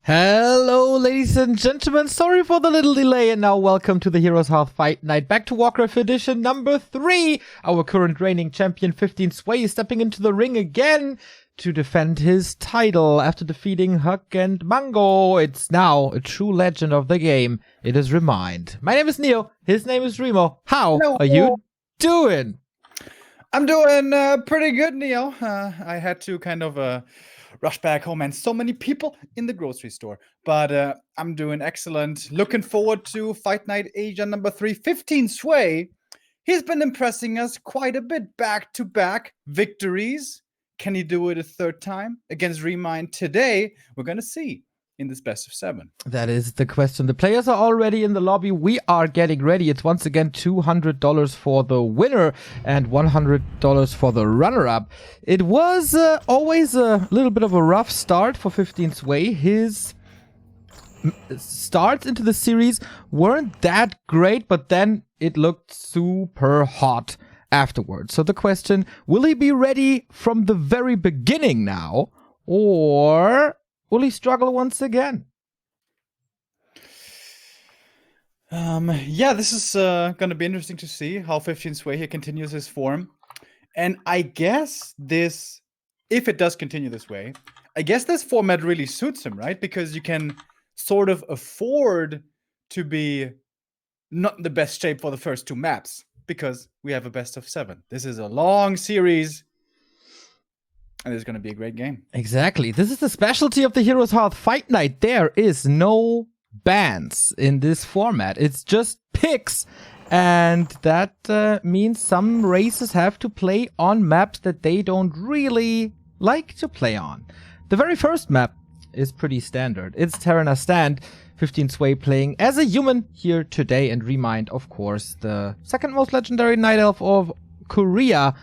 Hello, ladies and gentlemen. Sorry for the little delay, and now welcome to the Heroes Hearth Fight Night Back to Warcraft edition number 3. Our current reigning champion, 15 Sway, is stepping into the ring again to defend his title after defeating Huck and Mango. It's now a true legend of the game. It is ReMinD. My name is Neo. His name is Remo. How are you doing? I'm doing pretty good, Neo. I had to kind of rush back home and so many people in the grocery store. But I'm doing excellent. Looking forward to Fight Night Asia number 3. 15 Sway. He's been impressing us quite a bit. Back-to-back victories. Can he do it a third time against ReMinD today? We're going to see in this best of 7. That is the question. The players are already in the lobby. We are getting ready. It's once again $200 for the winner and $100 for the runner-up. It was always a little bit of a rough start for 15 Sway. His starts into the series weren't that great, but then it looked super hot afterwards. So the question, will he be ready from the very beginning now, or will he struggle once again? Yeah, this is going to be interesting to see how 15 Sway here continues his form. And I guess this, if it does continue this way, I guess this format really suits him, right? Because you can sort of afford to be not in the best shape for the first 2 maps, because we have a best of 7. This is a long series. And it's going to be a great game. Exactly. This is the specialty of the Heroes Hearth Fight Night. There is no bans in this format. It's just picks. And that means some races have to play on maps that they don't really like to play on. The very first map is pretty standard. It's Terrana Stand. 15 Sway playing as a human here today. And ReMinD, of course, the second most legendary Night Elf of Korea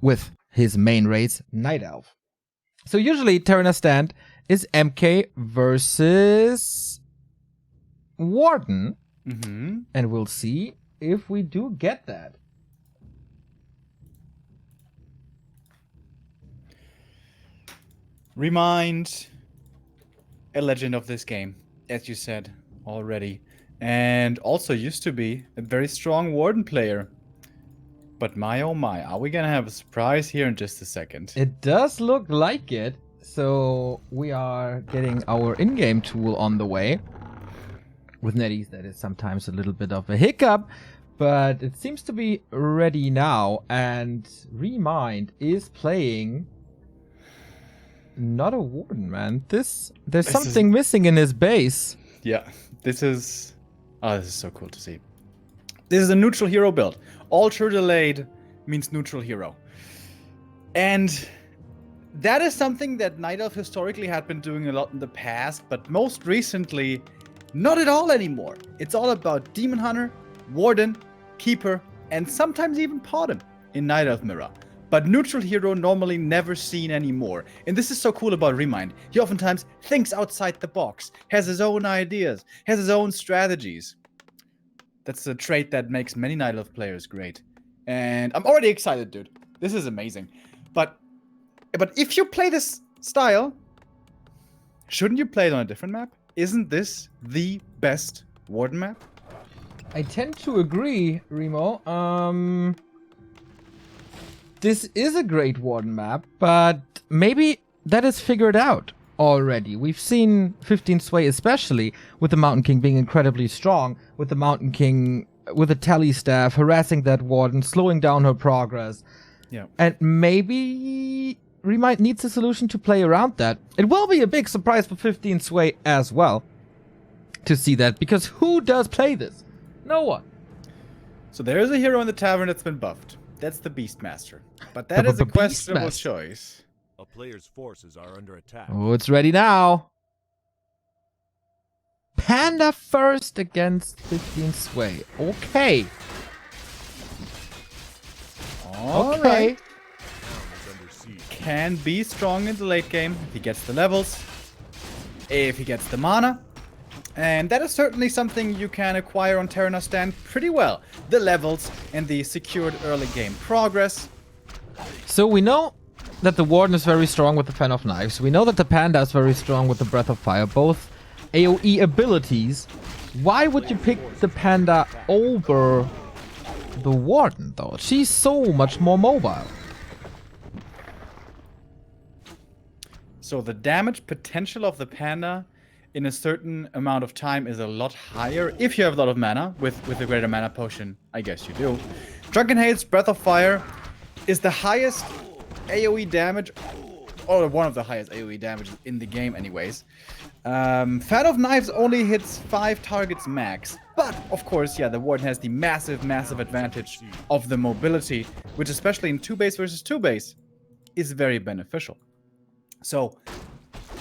with his main race, Night Elf. So usually Terrana Stand is MK versus Warden. And we'll see if we do get that. ReMinD, a legend of this game, as you said already. And also used to be a very strong Warden player. But my oh my, are we gonna have a surprise here in just a second? It does look like it. So we are getting our in-game tool on the way. With NetEase, that is sometimes a little bit of a hiccup. But it seems to be ready now. And ReMinD is playing not a Warden, man. There's something missing in his base. Yeah, this is so cool to see. This is a neutral hero build. Ultra delayed means neutral hero. And that is something that Night Elf historically had been doing a lot in the past, but most recently, not at all anymore. It's all about Demon Hunter, Warden, Keeper, and sometimes even Potem in Night Elf Mirror. But neutral hero normally never seen anymore. And this is so cool about ReMinD. He oftentimes thinks outside the box, has his own ideas, has his own strategies. That's a trait that makes many Night Elf players great. And I'm already excited, dude. This is amazing. But if you play this style, shouldn't you play it on a different map? Isn't this the best Warden map? I tend to agree, Remo. This is a great Warden map, but maybe that is figured out already. We've seen 15 Sway, especially with the Mountain King being incredibly strong, with the Mountain King with a tally staff harassing that Warden, slowing down her progress. Yeah. And maybe ReMinD needs a solution to play around that. It will be a big surprise for 15 Sway as well to see that, because who does play this? No one. So there is a hero in the tavern that's been buffed. That's the Beastmaster. But that is a questionable choice. A player's forces are under attack. Oh, it's ready now. Panda first against 15 Sway. Okay. All right. Can be strong in the late game if he gets the levels, if he gets the mana. And that is certainly something you can acquire on Terranos Stand pretty well. The levels and the secured early game progress. So we know that the Warden is very strong with the Fan of Knives. We know that the Panda is very strong with the Breath of Fire. Both AoE abilities. Why would you pick the Panda over the Warden, though? She's so much more mobile. So the damage potential of the Panda in a certain amount of time is a lot higher if you have a lot of mana. With a greater mana potion, I guess you do. Drunken Hate's Breath of Fire is the highest AoE damage, or one of the highest AoE damage in the game anyways. Fan of Knives only hits 5 targets max. But, of course, yeah, the Warden has the massive advantage of the mobility, which especially in 2-base versus 2-base is very beneficial. So,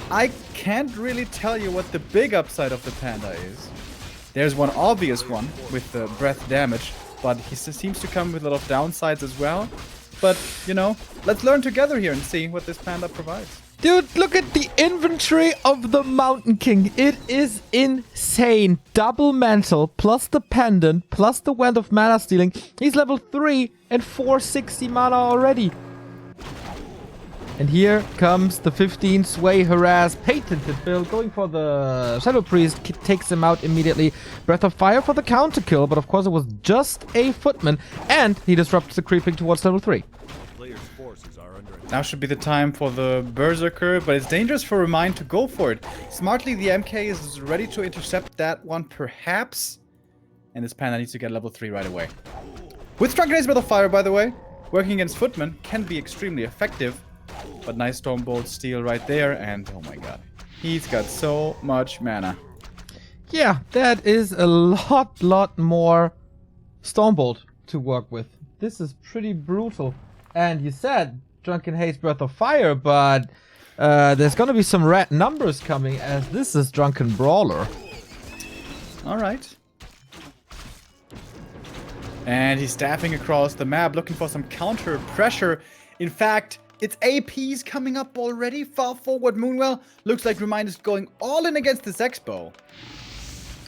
I can't really tell you what the big upside of the Panda is. There's one obvious one with the breath damage, but he seems to come with a lot of downsides as well. But, you know, let's learn together here and see what this Panda provides. Dude, look at the inventory of the Mountain King. It is insane. Double Mantle, plus the Pendant, plus the Wand of Mana Stealing. He's level 3 and 460 mana already. And here comes the 15 Sway Harass patented build, going for the Shadow Priest, takes him out immediately. Breath of Fire for the counter kill, but of course it was just a footman, and he disrupts the creeping towards level 3. Now should be the time for the Berserker, but it's dangerous for ReMinD to go for it. Smartly, the MK is ready to intercept that one, perhaps, and this Panda needs to get level 3 right away. With Drunken Hate's Breath of Fire, by the way, working against footmen can be extremely effective. But nice Stormbolt steal right there, and oh my god. He's got so much mana. Yeah, that is a lot more Stormbolt to work with. This is pretty brutal. And you said Drunken Hate's Breath of Fire, but there's gonna be some red numbers coming, as this is Drunken Brawler. Alright. And he's staffing across the map, looking for some counter pressure. In fact, its AP's coming up already. Far forward Moonwell. Looks like ReMinD is going all in against this Expo.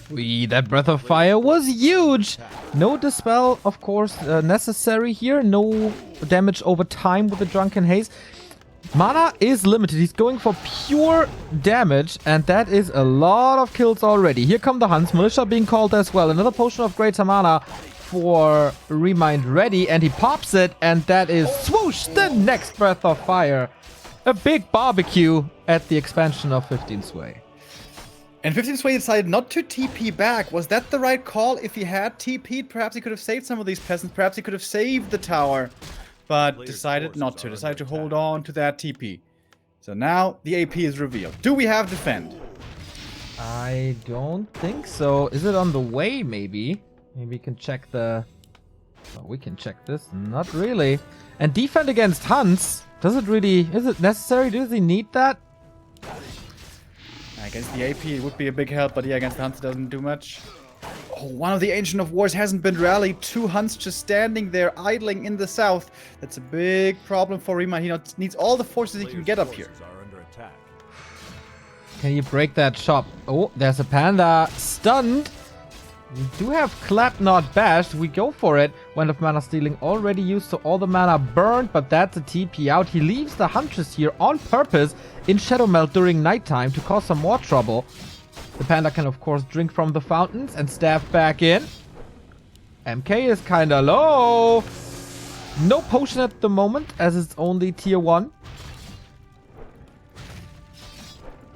That Breath of Fire was huge. No Dispel, of course, necessary here. No damage over time with the Drunken Haze. Mana is limited. He's going for pure damage, and that is a lot of kills already. Here come the Hunts. Militia being called as well. Another potion of greater mana for ReMinD ready, and he pops it, and that is swoosh, the next Breath of Fire. A big barbecue at the expansion of 15 Sway. And 15 Sway decided not to TP back. Was that the right call? If he had TP'd, perhaps he could have saved some of these peasants. Perhaps he could have saved the tower. But decided not to. Decided to hold on to that TP. So now the AP is revealed. Do we have defend? I don't think so. Is it on the way, maybe? Maybe we can check the... Well, we can check this. Not really. And defend against Hunts. Does it really... Is it necessary? Does he need that? Against the AP, it would be a big help, but yeah, against the Hunts, it doesn't do much. Oh, one of the Ancient of Wars hasn't been rallied. 2 Hunts just standing there, idling in the south. That's a big problem for ReMinD. He needs all the forces he can get up here. Can you break that shop? Oh, there's a Panda. Stunned. We do have Clap Not Bashed. We go for it. Wand of Mana Stealing already used, so all the mana burned, but that's a TP out. He leaves the Huntress here on purpose in Shadow Melt during nighttime to cause some more trouble. The Panda can, of course, drink from the fountains and staff back in. MK is kinda low. No potion at the moment, as it's only tier 1.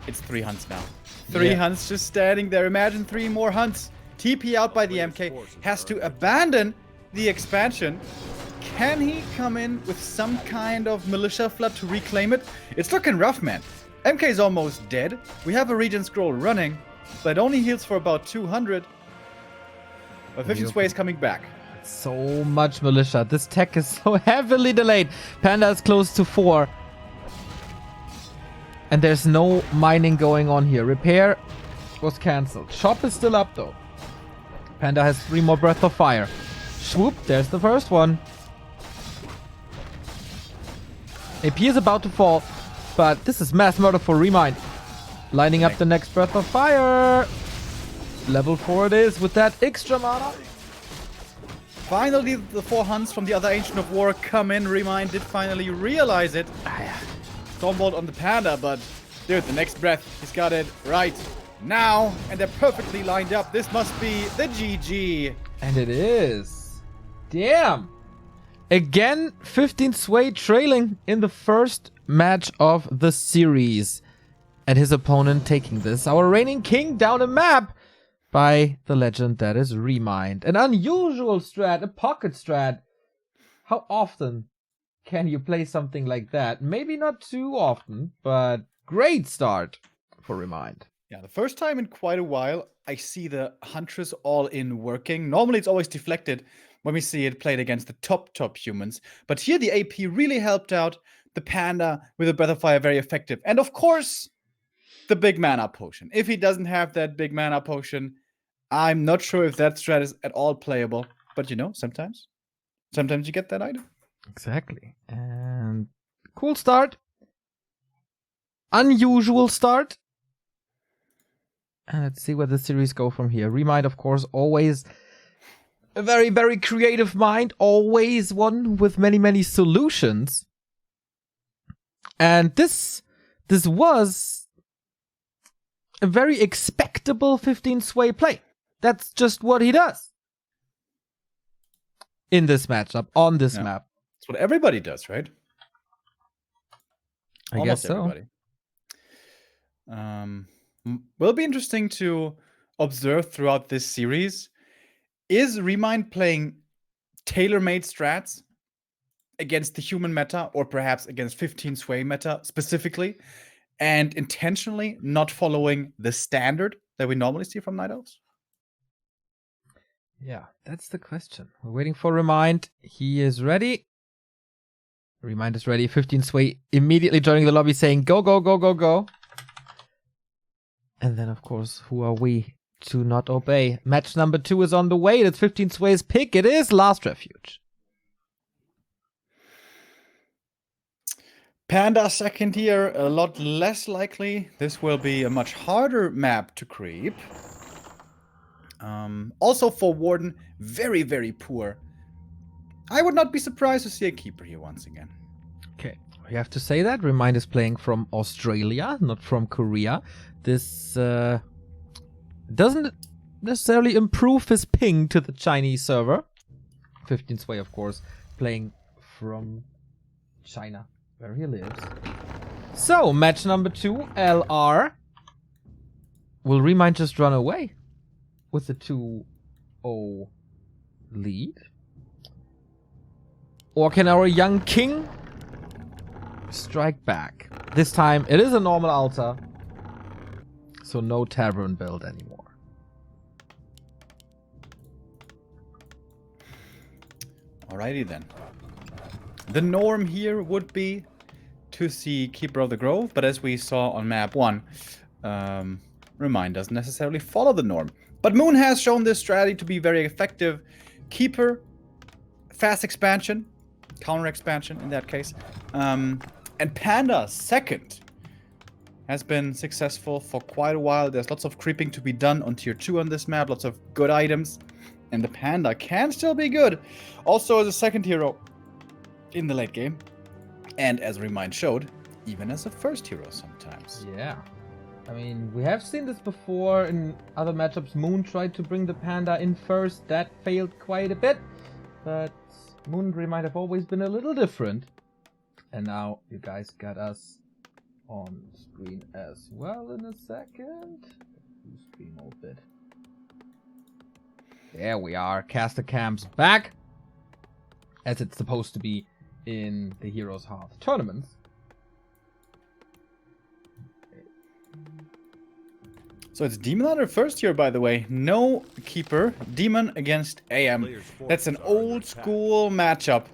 It's 3 Hunts now. 3 Hunts just standing there. Imagine 3 more Hunts. TP out by the MK. Has to abandon the expansion. Can he come in with some kind of militia flood to reclaim it? It's looking rough, man. MK is almost dead. We have a regen scroll running, but it only heals for about 200. But 15 Sway is coming back. So much militia. This tech is so heavily delayed. Panda is close to 4. And there's no mining going on here. Repair was cancelled. Shop is still up though. Panda has 3 more Breath of Fire. Swoop, there's the first one. AP is about to fall, but this is mass murder for ReMinD. Lining up the next Breath of Fire. Level 4 it is with that extra mana. Finally, the 4 hunts from the other Ancient of War come in. ReMinD did finally realize it. Stormbolt on the Panda, but dude, the next breath, he's got it right now, and they're perfectly lined up. This must be the GG. And it is. Damn. Again, 15 Sway trailing in the first match of the series. And his opponent taking this. Our reigning king down a map by the legend that is ReMinD. An unusual strat, a pocket strat. How often can you play something like that? Maybe not too often, but great start for ReMinD. Yeah, the first time in quite a while, I see the Huntress all-in working. Normally it's always deflected when we see it played against the top humans. But here the AP really helped out. The Panda with a Breath of Fire, very effective. And of course, the big mana potion. If he doesn't have that big mana potion, I'm not sure if that strat is at all playable. But you know, sometimes you get that item. Exactly. And cool start. Unusual start. And let's see where the series go from here. ReMinD, of course, always a very, very creative mind. Always one with many, many solutions. And this was a very expectable 15 Sway play. That's just what he does. In this matchup, on this map. That's what everybody does, right? I guess so. Everybody. Will be interesting to observe throughout this series. Is ReMinD playing tailor-made strats against the human meta, or perhaps against 15 Sway meta specifically, and intentionally not following the standard that we normally see from Night Elves? Yeah, that's the question. We're waiting for ReMinD. He is ready. ReMinD is ready. 15 Sway immediately joining the lobby saying, go, go, go, go, go. And then, of course, who are we to not obey? Match number 2 is on the way. That's 15 Sway's pick. It is Last Refuge. Panda second here, a lot less likely. This will be a much harder map to creep. Also for Warden, very, very poor. I would not be surprised to see a keeper here once again. Okay, we have to say that. ReMinD is playing from Australia, not from Korea. This doesn't necessarily improve his ping to the Chinese server. 15 Sway, of course, playing from China, where he lives. So, match number 2, LR. Will ReMinD just run away with the 2-0 lead? Or can our young king strike back? This time, it is a normal altar. So no tavern build anymore. Alrighty then. The norm here would be to see Keeper of the Grove, but as we saw on map 1, ReMinD doesn't necessarily follow the norm. But Moon has shown this strategy to be very effective. Keeper, fast expansion, counter expansion in that case, and Panda second has been successful for quite a while. There's lots of creeping to be done on tier 2 on this map, lots of good items, and the Panda can still be good. Also as a second hero in the late game, and as ReMinD showed, even as a first hero sometimes. Yeah. I mean, we have seen this before in other matchups. Moon tried to bring the Panda in first. That failed quite a bit. But Moon and ReMinD have always been a little different. And now you guys got us on screen as well in a second. Screen a little bit. There we are. Caster Camp's back. as it's supposed to be in the Heroes Hearth tournaments. So it's Demon Hunter first here, by the way. No Keeper. Demon against AM. That's an old school matchup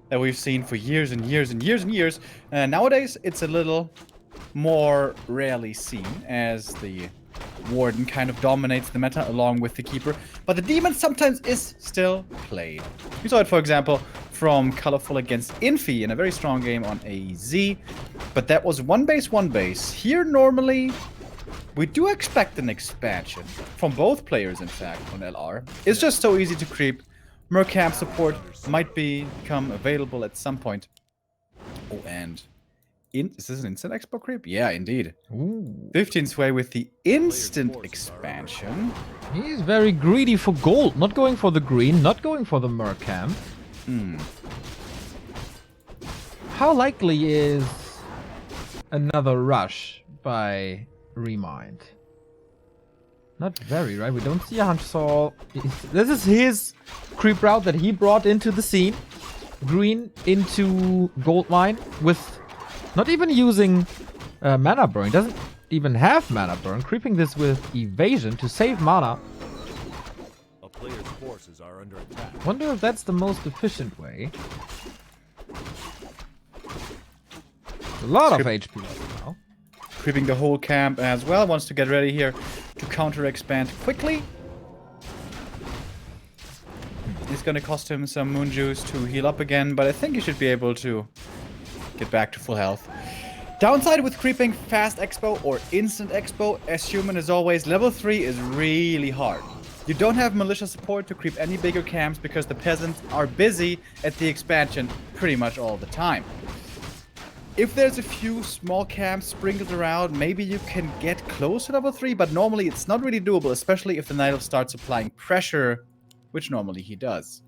that we've seen for years and years and years and years. Nowadays, it's a little more rarely seen as the Warden kind of dominates the meta along with the Keeper. But the Demon sometimes is still played. We saw it, for example, from Colorful against Infi in a very strong game on AZ. But that was one base. Here, normally, we do expect an expansion from both players, in fact, on LR. It's just so easy to creep. Mercamp support might become available at some point. Oh, and is this an instant expo creep? Yeah, indeed. Ooh. 15 sway with the instant expansion. He's very greedy for gold. Not going for the green, not going for the Mercamp. How likely is another rush by ReMinD? Not very, right? We don't see a Hunter Soul. This is his creep route that he brought into the scene. Green into gold mine with not even using mana burn. Doesn't even have mana burn. Creeping this with evasion to save mana. A player's forces are under attack. Wonder if that's the most efficient way. A lot of HP now. Creeping the whole camp as well. Wants to get ready here to counter expand quickly. It's going to cost him some moon juice to heal up again, but I think he should be able to get back to full health. Downside with creeping fast expo or instant expo, as human as always, level 3 is really hard. You don't have militia support to creep any bigger camps because the peasants are busy at the expansion pretty much all the time. If there's a few small camps sprinkled around, maybe you can get close to level 3, but normally it's not really doable, especially if the Night Elf starts applying pressure, which normally he does.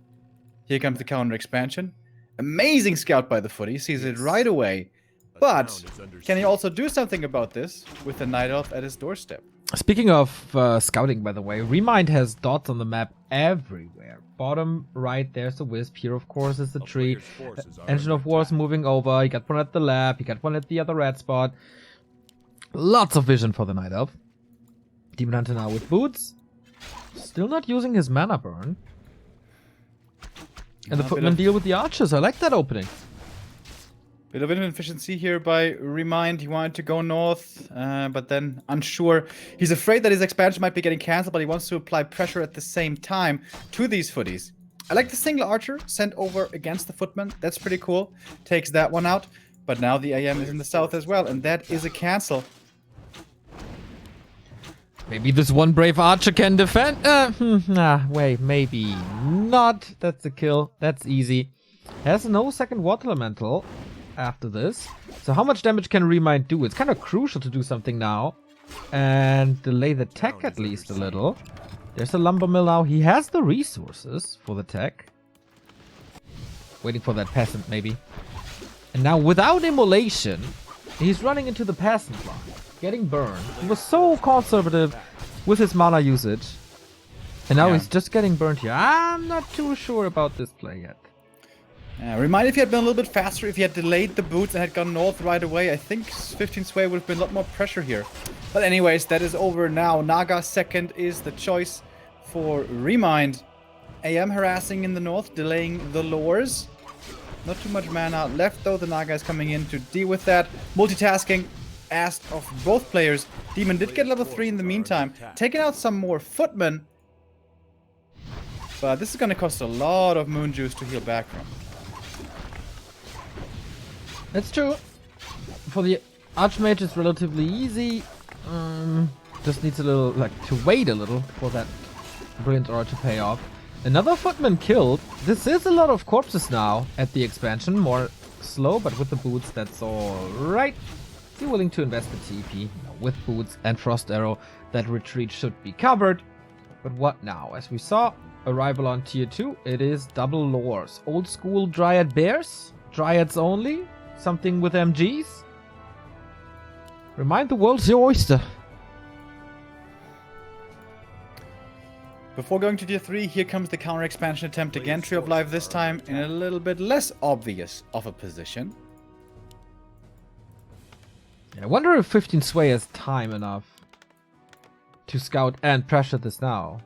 Here comes the counter expansion. Amazing scout by the footy, sees it right away. But can he also do something about this with the Night Elf at his doorstep? Speaking of scouting, by the way, ReMinD has dots on the map everywhere. Bottom right, there's a wisp. Here, of course, is the tree. Engine of War is moving over. He got one at the lab. He got one at the other red spot. Lots of vision for the Night Elf. Demon Hunter now with boots. Still not using his mana burn. And the footman deal with the archers. I like that opening. Bit of inefficiency here by ReMinD. He wanted to go north, but then unsure. He's afraid that his expansion might be getting cancelled, but he wants to apply pressure at the same time to these footies. I like the single archer sent over against the footman. That's pretty cool. Takes that one out. But now the AM is in the south as well, and that is a cancel. Maybe this one brave archer can defend. Wait, maybe not. That's a kill. That's easy. Has no second water elemental after this. So how much damage can ReMinD do? It's kind of crucial to do something now and delay the tech at least a little. There's a lumber mill now. He has the resources for the tech. Waiting for that peasant maybe. And now without immolation, he's running into the peasant line. Getting burned. He was so conservative with his mana usage. And now he's just getting burned here. I'm not too sure about this play yet. ReMinD, if he had been a little bit faster, if he had delayed the boots and had gone north right away, I think 15 sway would have been a lot more pressure here. But anyways, that is over now. Naga second is the choice for ReMinD. AM harassing in the north, delaying the lures. Not too much mana left though. The Naga is coming in to deal with that. Multitasking asked of both players. Demon did get level 3 in the meantime. Taking out some more footmen. But this is going to cost a lot of moon juice to heal back from. That's true. For the Archmage, it's relatively easy. Just needs a little, to wait a little for that Brilliant Aura to pay off. Another footman killed. This is a lot of corpses now at the expansion. More slow, but with the boots, that's alright. Is he willing to invest the TP? No, with boots and Frost Arrow, that retreat should be covered. But what now? As we saw, arrival on tier 2, it is double lores. Old school Dryad Bears? Dryads only? Something with MGs? ReMinD the world's your oyster. Before going to tier 3, here comes the counter expansion attempt again. Tree of Life this time in a little bit less obvious of a position. I wonder if 15 Sway has time enough to scout and pressure this now.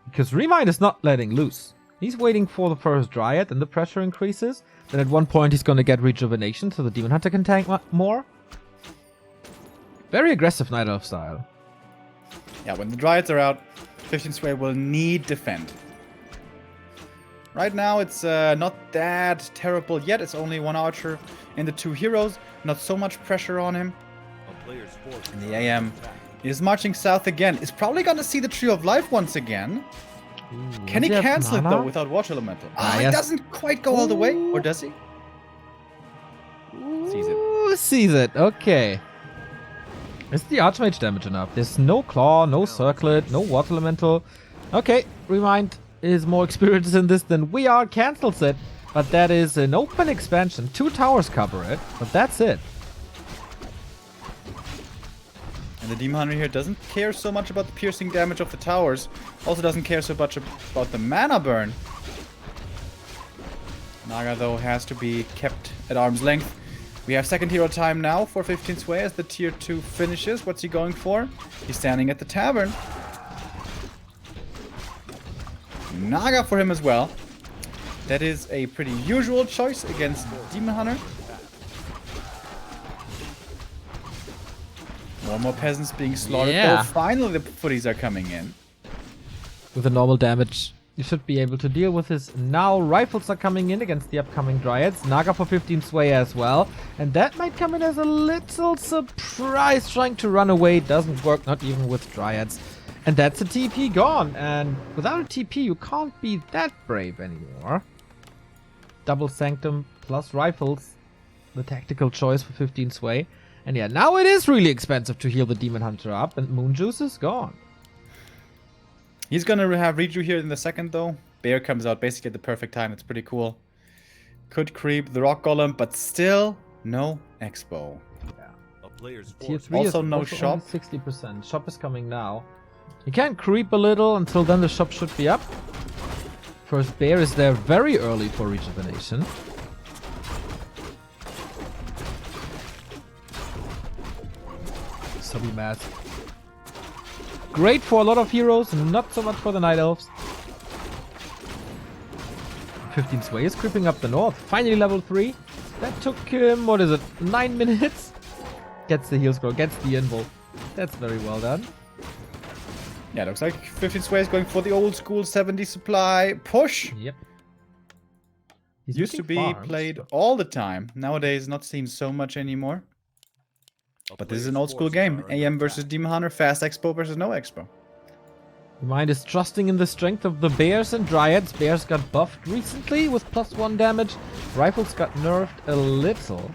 Because ReMinD is not letting loose. He's waiting for the first Dryad and the pressure increases. Then at one point he's going to get Rejuvenation so the Demon Hunter can tank more. Very aggressive Night Elf style. Yeah, when the Dryads are out, 15 Sway will need defend. Right now it's not that terrible yet. It's only one archer and the 2 heroes. Not so much pressure on him. And the AM is marching south again. Is probably going to see the Tree of Life once again. Ooh, Can he cancel it though without Water Elemental? Ah, yes. It doesn't quite go all the way. Or does he? Sees it. Ooh, sees it. Okay. Is the Archmage damage enough? There's no Claw, no Circlet, no Water Elemental. Okay, ReMinD is more experienced in this than we are. Cancels it. But that is an open expansion. 2 towers cover it. But that's it. And the Demon Hunter here doesn't care so much about the piercing damage of the towers. Also doesn't care so much about the mana burn. Naga, though, has to be kept at arm's length. We have second hero time now for 15 Sway as the tier 2 finishes. What's he going for? He's standing at the tavern. Naga for him as well. That is a pretty usual choice against Demon Hunter. More and more peasants being slaughtered. Yeah. Though finally the footies are coming in. With the normal damage, you should be able to deal with this. Now rifles are coming in against the upcoming Dryads. Naga for 15 Sway as well. And that might come in as a little surprise. Trying to run away doesn't work, not even with Dryads. And that's a TP gone. And without a TP, you can't be that brave anymore. Double Sanctum plus rifles. The tactical choice for 15 Sway. And yeah, now it is really expensive to heal the Demon Hunter up. And Moon Juice is gone. He's gonna have Reju here in the second though. Bear comes out basically at the perfect time. It's pretty cool. Could creep the Rock Golem, but still no Expo. Yeah. Tier 3 also is no also shop. only 60%. Shop is coming now. You can creep a little until then the shop should be up. First Bear is there very early for Rejuvenation. Subby Mask. Great for a lot of heroes, not so much for the Night Elves. 15 Sway is creeping up the north. Finally level 3. That took him, what is it, 9 minutes? Gets the heal scroll, gets the invul. That's very well done. Yeah, looks like 15 Sway is going for the old school 70 supply push. Yep. He's Used to looking be farms. played all the time. Nowadays, not seen so much anymore. But this is an old school game. AM versus Demon Hunter, fast Expo versus no Expo. ReMinD is trusting in the strength of the Bears and Dryads. Bears got buffed recently with +1 damage. Rifles got nerfed a little.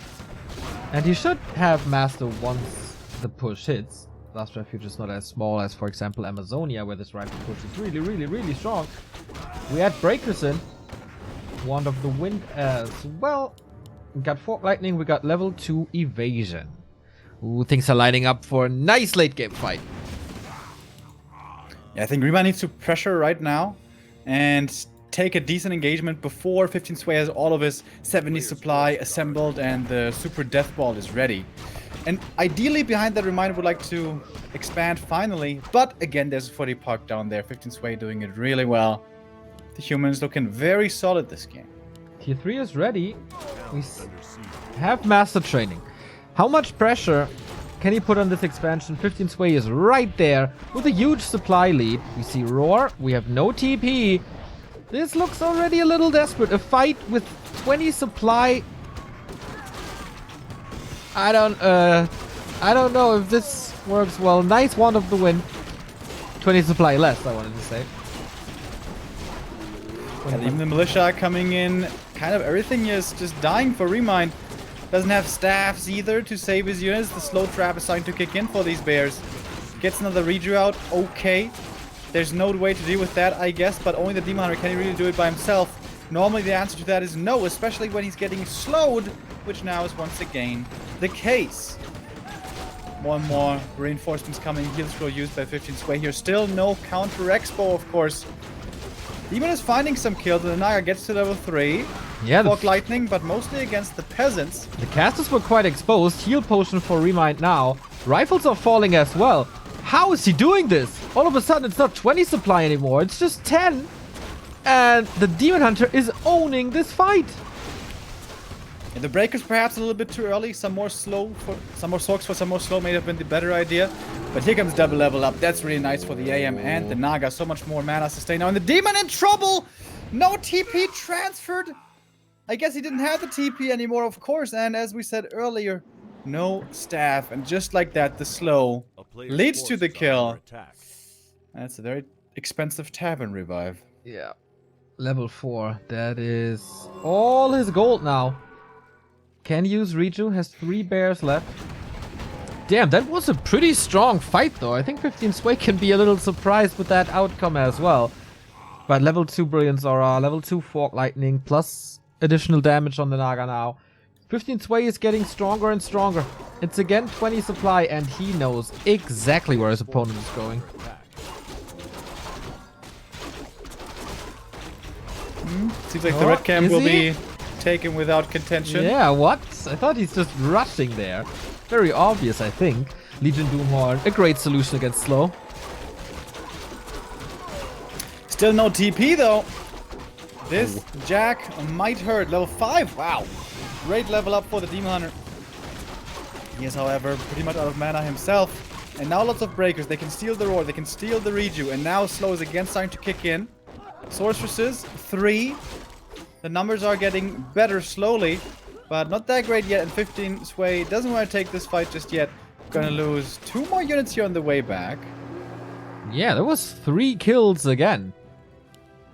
And he should have Master once the push hits. Last Refuge is not as small as, for example, Amazonia, where this rifle push is really, really, really strong. We had Breakers in. Wand of the Wind as well. We got Fork Lightning, we got level 2 Evasion. Ooh, things are lining up for a nice late game fight. Yeah, I think ReMinD needs to pressure right now and take a decent engagement before 15 Sway has all of his 70 supply assembled and the Super Death Ball is ready. And ideally behind that, ReMinD would like to expand finally, but again there's a 40 park down there. 15 Sway doing it really well. The humans looking very solid this game. Tier 3 is ready. We have Master Training. How much pressure can he put on this expansion? 15 Sway is right there with a huge supply lead. We see Roar. We have no TP. This looks already a little desperate. A fight with 20 supply. I don't know if this works well. Nice Wand of the Wind. 20 supply less, I wanted to say. And even the militia coming in. Kind of everything is just dying for ReMinD. Doesn't have staffs either to save his units. The slow trap is starting to kick in for these bears. Gets another redraw out. Okay. There's no way to deal with that, I guess, but only the Demon Hunter can really do it by himself. Normally the answer to that is no, especially when he's getting slowed, which now is once again the case. More and more reinforcements coming. Heal scroll used by 15 Sway here. Still no counter expo, of course. Demon is finding some kills. The Naga gets to level 3. Yeah, Fog lightning, but mostly against the peasants. the casters were quite exposed. Heal potion for ReMinD now. Rifles are falling as well. How is he doing this? All of a sudden, it's not 20 supply anymore. It's just 10. And the Demon Hunter is owning this fight. And the breakers perhaps a little bit too early. Some more soaks for some more slow may have been the better idea. But here comes double level up. That's really nice for the AM and the Naga. So much more mana sustain now. And the Demon in trouble. No TP transferred. I guess he didn't have the TP anymore, of course. And as we said earlier, no staff. And just like that, the slow leads to the kill. That's a very expensive tavern revive. Yeah. Level 4. That is all his gold now. Can use Reju. Has 3 bears left. Damn, that was a pretty strong fight though. I think 15 Sway can be a little surprised with that outcome as well. But level 2 Brilliant Aura, level 2 Fork Lightning, plus additional damage on the Naga now. 15 Sway is getting stronger and stronger. It's again 20 supply and he knows exactly where his opponent is going. Seems like the red camp will be taken without contention. Yeah, what? I thought he's just rushing there. Very obvious, I think. Legion Doomhorn, a great solution against slow. Still no TP though. This Jack might hurt. Level 5. Wow. Great level up for the Demon Hunter. He is, however, pretty much out of mana himself. And now lots of breakers. They can steal the Roar. They can steal the Reju. And now slow is again starting to kick in. Sorceresses, 3. The numbers are getting better slowly, but not that great yet. And 15 Sway doesn't want to take this fight just yet. Gonna lose 2 more units here on the way back. Yeah, there was 3 kills again.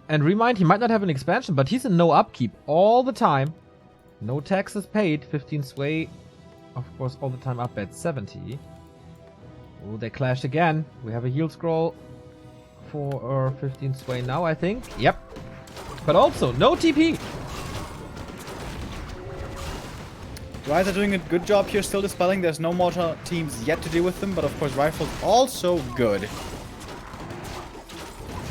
And ReMinD, he might not have an expansion, but he's in no upkeep all the time. No taxes paid. 15 Sway, of course, all the time up at 70. Oh, they clashed again. We have a heal scroll for 15 Sway now, I think. Yep. But also, no TP. Rise are doing a good job here, still dispelling. There's no mortar teams yet to deal with them, but of course, Rifle's also good.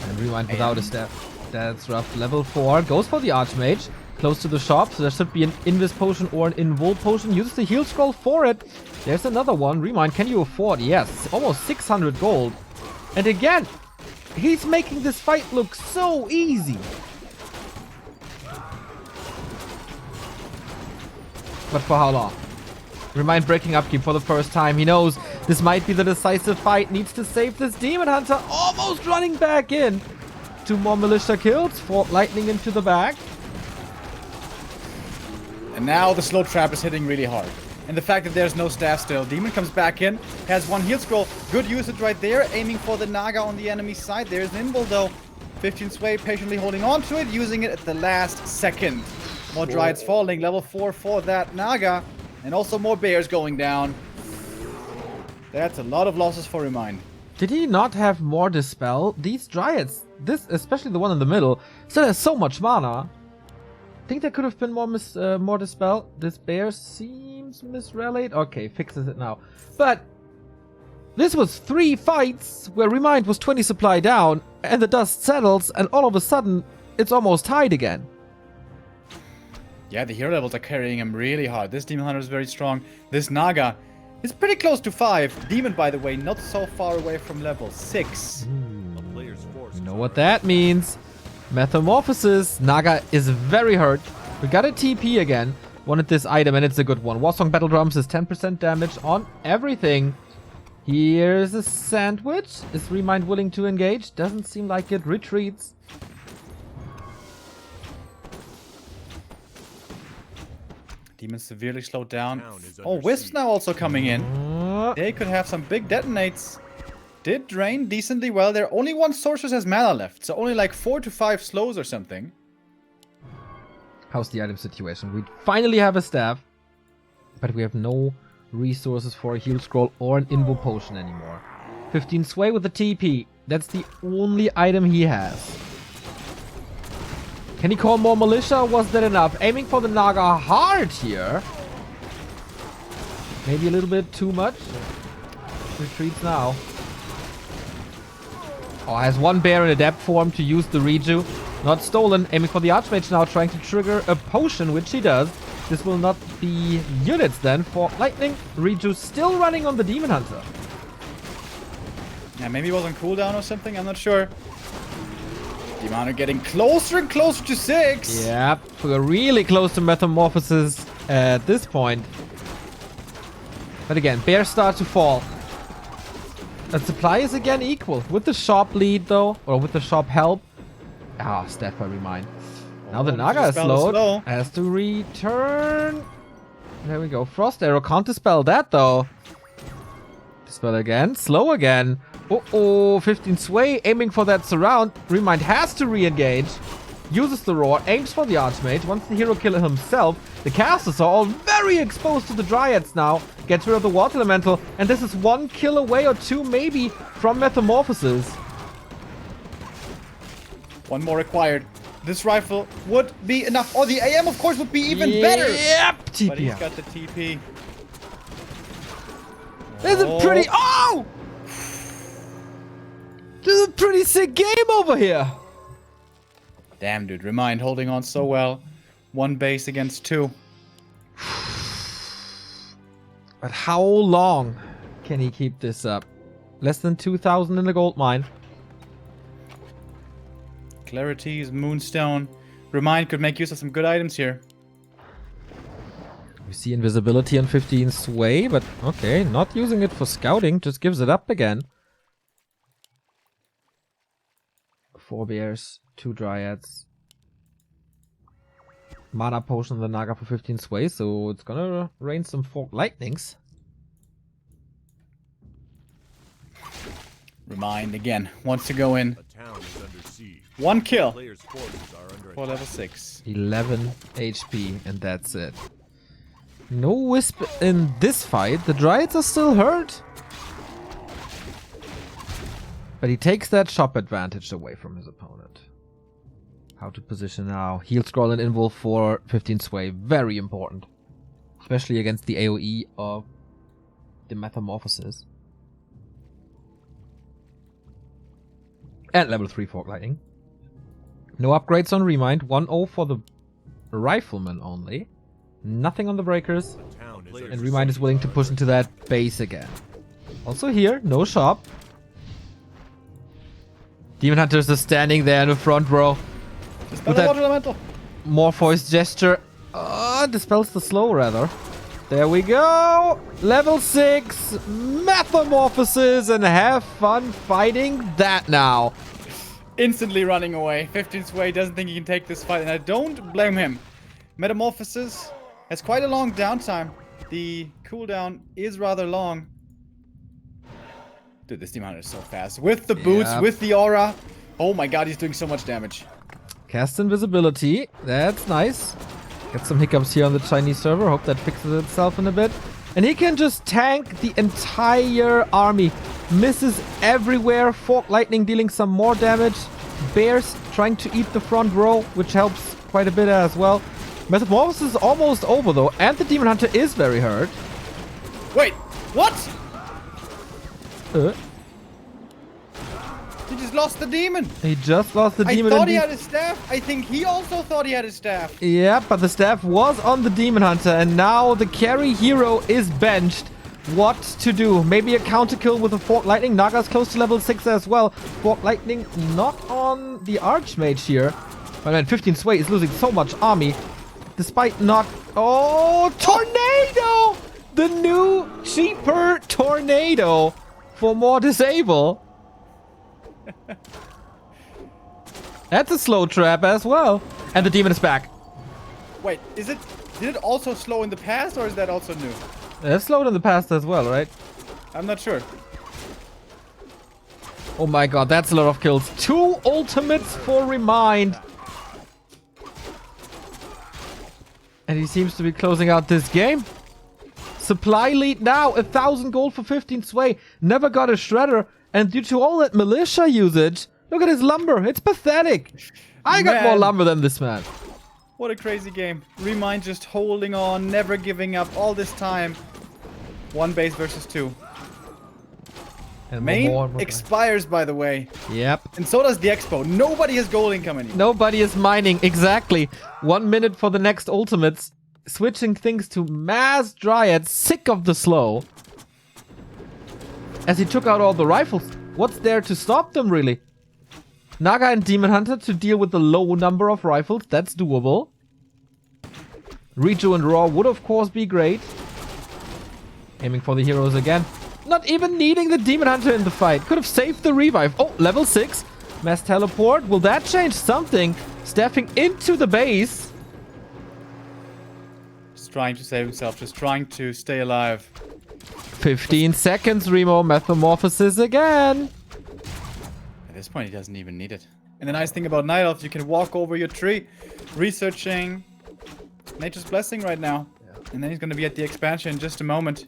And ReMinD without a staff. That's rough. Level 4 goes for the Archmage. Close to the shop, so there should be an Invis Potion or an Invul Potion. Uses the heal scroll for it. There's another one. ReMinD, can you afford? Yes. Almost 600 gold. And again, he's making this fight look so easy. But for how long? ReMinD breaking upkeep for the first time. He knows this might be the decisive fight. Needs to save this Demon Hunter. Almost running back in. 2 more Militia kills. Fork Lightning into the back. And now the slow trap is hitting really hard. And the fact that there's no staff still. Demon comes back in, has 1 heal scroll. Good usage right there, aiming for the Naga on the enemy side. There's Invul though. 15 Sway patiently holding on to it, using it at the last second. More Dryads falling, level 4 for that Naga. And also more Bears going down. That's a lot of losses for ReMinD. Did he not have more Dispel? These Dryads, this, especially the one in the middle, still has so much mana. I think there could have been more Dispel. This Bear seems misrelayed. Okay, fixes it now. But this was 3 fights where ReMinD was 20 supply down, and the dust settles, and all of a sudden, it's almost tied again. Yeah, the hero levels are carrying him really hard. This Demon Hunter is very strong. This Naga is pretty close to 5. Demon, by the way, not so far away from level 6. You know what that means. Metamorphosis. Naga is very hurt. We got a TP again. Wanted this item, and it's a good one. Warsong Battle Drums is 10% damage on everything. Here's a sandwich. Is ReMinD willing to engage? Doesn't seem like it. Retreats. Demon severely slowed down. Oh, Wisps now also coming in. They could have some big detonates. Did drain decently well. There only 1 Sorceress has mana left. So only like 4 to 5 slows or something. How's the item situation? We finally have a staff. But we have no resources for a heal scroll or an Invul Potion anymore. 15 Sway with the TP. That's the only item he has. Can he call more Militia? Was that enough? Aiming for the Naga hard here. Maybe a little bit too much. retreats now. Oh, has one bear in adept form to use the reju. Not stolen. Aiming for the Archmage now, trying to trigger a potion, which he does. This will not be units then for Lightning. Reju still running on the Demon Hunter. Yeah, maybe it was on cooldown or something, I'm not sure. Demon Hunter getting closer and closer to 6. Yep, we're really close to Metamorphosis at this point. But again, bears start to fall. And supply is again equal. With the shop lead though, or with the shop help. Ah, stat by ReMinD. Now the Naga is slowed. Has to return. There we go. Frost Arrow can't dispel that though. Dispel again. Slow again. Uh-oh. 15 sway. Aiming for that surround. ReMinD has to re-engage. Uses the roar. Aims for the Archmage. Wants the hero killer himself. The casters are all very exposed to the Dryads now. Gets rid of the Water Elemental. And this is 1 kill away or 2 maybe from Metamorphosis. 1 more required. This rifle would be enough. Oh, the AM, of course, would be even better. Yep, TP. But he's got the TP. This is a pretty... Oh! This is a pretty sick game over here. Damn, dude. ReMinD holding on so well. 1 base against 2. But how long can he keep this up? Less than 2,000 in the gold mine. Clarities, Moonstone. ReMinD could make use of some good items here. We see invisibility on 15 sway, but okay, not using it for scouting, just gives it up again. 4 bears, 2 dryads. Mana potion on the Naga for 15 sway, so it's gonna rain some forked lightnings. ReMinD again wants to go in. A town is under siege. 1 kill Players' forces are under for attack. level 6. 11 HP, and that's it. No Wisp in this fight. The Dryads are still hurt. But he takes that shop advantage away from his opponent. How to position now. Heal scroll and invul for 15 sway. Very important. Especially against the AoE of the Metamorphosis. And level 3 Fork Lightning. No upgrades on ReMinD. 1-0 for the Rifleman only. Nothing on the Breakers. A town is And under ReMinD is willing to push into that base again. Also here, no shop. Demon Hunters are standing there in the front row. Dispel With the that- Water Elemental. Morpheus gesture. Dispels the slow rather. There we go. Level 6. Metamorphosis, and have fun fighting that now. Instantly running away. 15 sway doesn't think he can take this fight, and I don't blame him. Metamorphosis has quite a long downtime. The cooldown is rather long. Dude, this Demon Hunter is so fast. With the boots, Yep. with the aura. Oh my god, he's doing so much damage. Cast invisibility. That's nice. Get some hiccups here on the Chinese server. Hope that fixes itself in a bit. And he can just tank the entire army. Misses everywhere. Fork Lightning dealing some more damage. Bears trying to eat the front row, which helps quite a bit as well. Metamorphosis is almost over though, and the Demon Hunter is very hurt. Wait, what? Uh, He just lost the demon. he just lost the I Demon. thought and he the- had his staff. I think he also thought he had his staff. Yeah, but the staff was on the Demon Hunter, and now the carry hero is benched. What to do? Maybe a counter kill with a Fork Lightning. Naga's close to level 6 as well. Fork Lightning not on the Archmage here. But man, 15 sway is losing so much army. Despite not... Oh, Tornado! The new, cheaper Tornado for more disable. That's a slow trap as well. And the demon is back. Wait, did it also slow in the past, or is that also new? It's slowed in the past as well, right? I'm not sure. Oh my god, that's a lot of kills. 2 ultimates for ReMinD. And he seems to be closing out this game. Supply lead now, 1,000 gold for 15 sway. Never got a shredder. And due to all that militia usage, look at his lumber. It's pathetic. I got more Man. lumber than this man. What a crazy game. ReMinD just holding on, never giving up all this time. 1 base versus 2. And Main more. expires, by the way. Yep. And so does the expo. Nobody has gold income anymore. Nobody is mining. Exactly. 1 minute for the next ultimates. Switching things to Mass Dryad. Sick of the slow. As he took out all the rifles. What's there to stop them, really? Naga and Demon Hunter to deal with the low number of rifles. That's doable. Reju and Raw would, of course, be great. Aiming for the heroes again. Not even needing the Demon Hunter in the fight. Could have saved the revive. Oh, level 6. Mass teleport. Will that change something? Staffing into the base. Just trying to save himself. Just trying to stay alive. 15 seconds, Remo. Metamorphosis again. At this point, he doesn't even need it. And the nice thing about Night Elf, you can walk over your tree, researching Nature's Blessing right now. Yeah. And then he's going to be at the expansion in just a moment.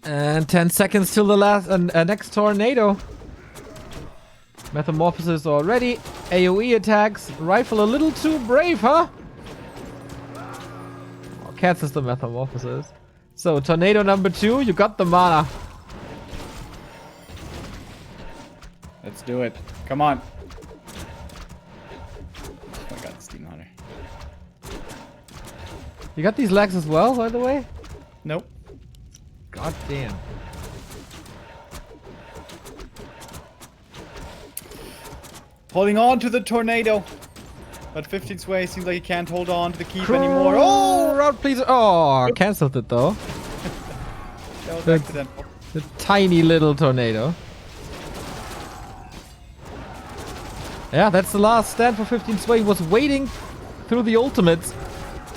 And 10 seconds till the last next tornado. Metamorphosis already. AoE attacks. Rifle a little too brave, huh? Oh, cancels the metamorphosis. So, tornado number 2. You got the mana. Let's do it. Come on. Oh my god, it's Demon Hunter. You got these lags as well, by the way? Nope. God damn. Holding on to the tornado. But 15 Sway seems like he can't hold on to the keep anymore. Oh, route please. Oh, cancelled it though. That was The- accidental. The tiny little tornado. Yeah, that's the last stand for 15 Sway. He was waiting through the ultimates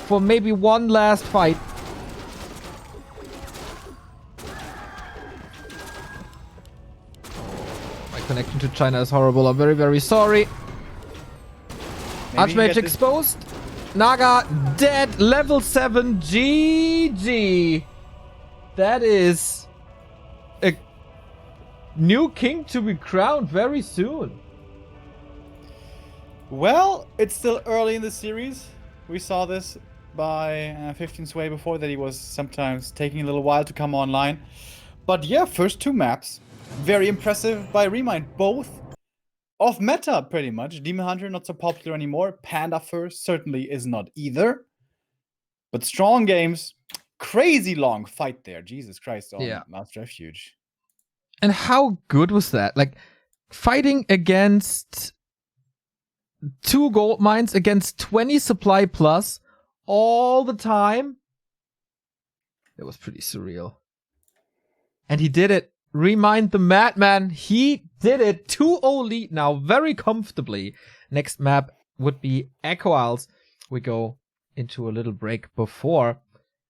for maybe one last fight. My connection to China is horrible. I'm very, very sorry. Maybe he Archmage gets this- exposed. Naga dead. Level 7. GG. That is a new king to be crowned very soon. Well, it's still early in the series. We saw this by 15 Sway before, that he was sometimes taking a little while to come online. But yeah, first 2 maps. Very impressive by ReMinD. Both off meta, pretty much. Demon Hunter, not so popular anymore. Panda First certainly is not either. But strong games. Crazy long fight there. Jesus Christ. On Yeah. Master Refuge. And how good was that? Like, fighting against 2 gold mines against 20 supply plus all the time. It was pretty surreal. And he did it. ReMinD the Madman. He did it. 2-0 lead now very comfortably. Next map would be Echo Isles. We go into a little break before.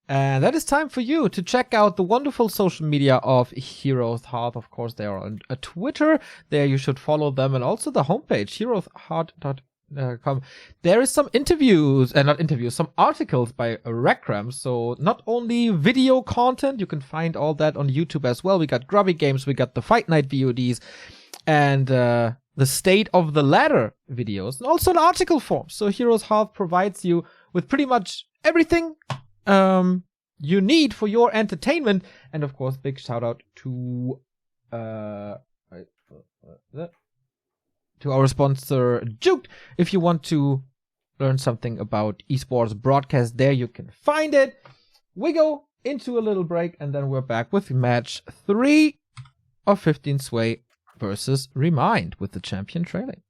And that is time for you to check out the wonderful social media of Heroes Hearth. Of course, they are on Twitter. There you should follow them. And also the homepage, heroeshearth.com. There is some some articles by Recram. So not only video content, you can find all that on YouTube as well. We got Grubby Games, we got the Fight Night VODs, and the State of the Ladder videos, and also an article form. So Heroes Hearth provides you with pretty much everything you need for your entertainment. And of course, big shout out to our sponsor Juked. If you want to learn something about esports broadcast, there you can find it. We go into a little break and then we're back with match 3 of 15 Sway versus ReMinD, with the champion trailing.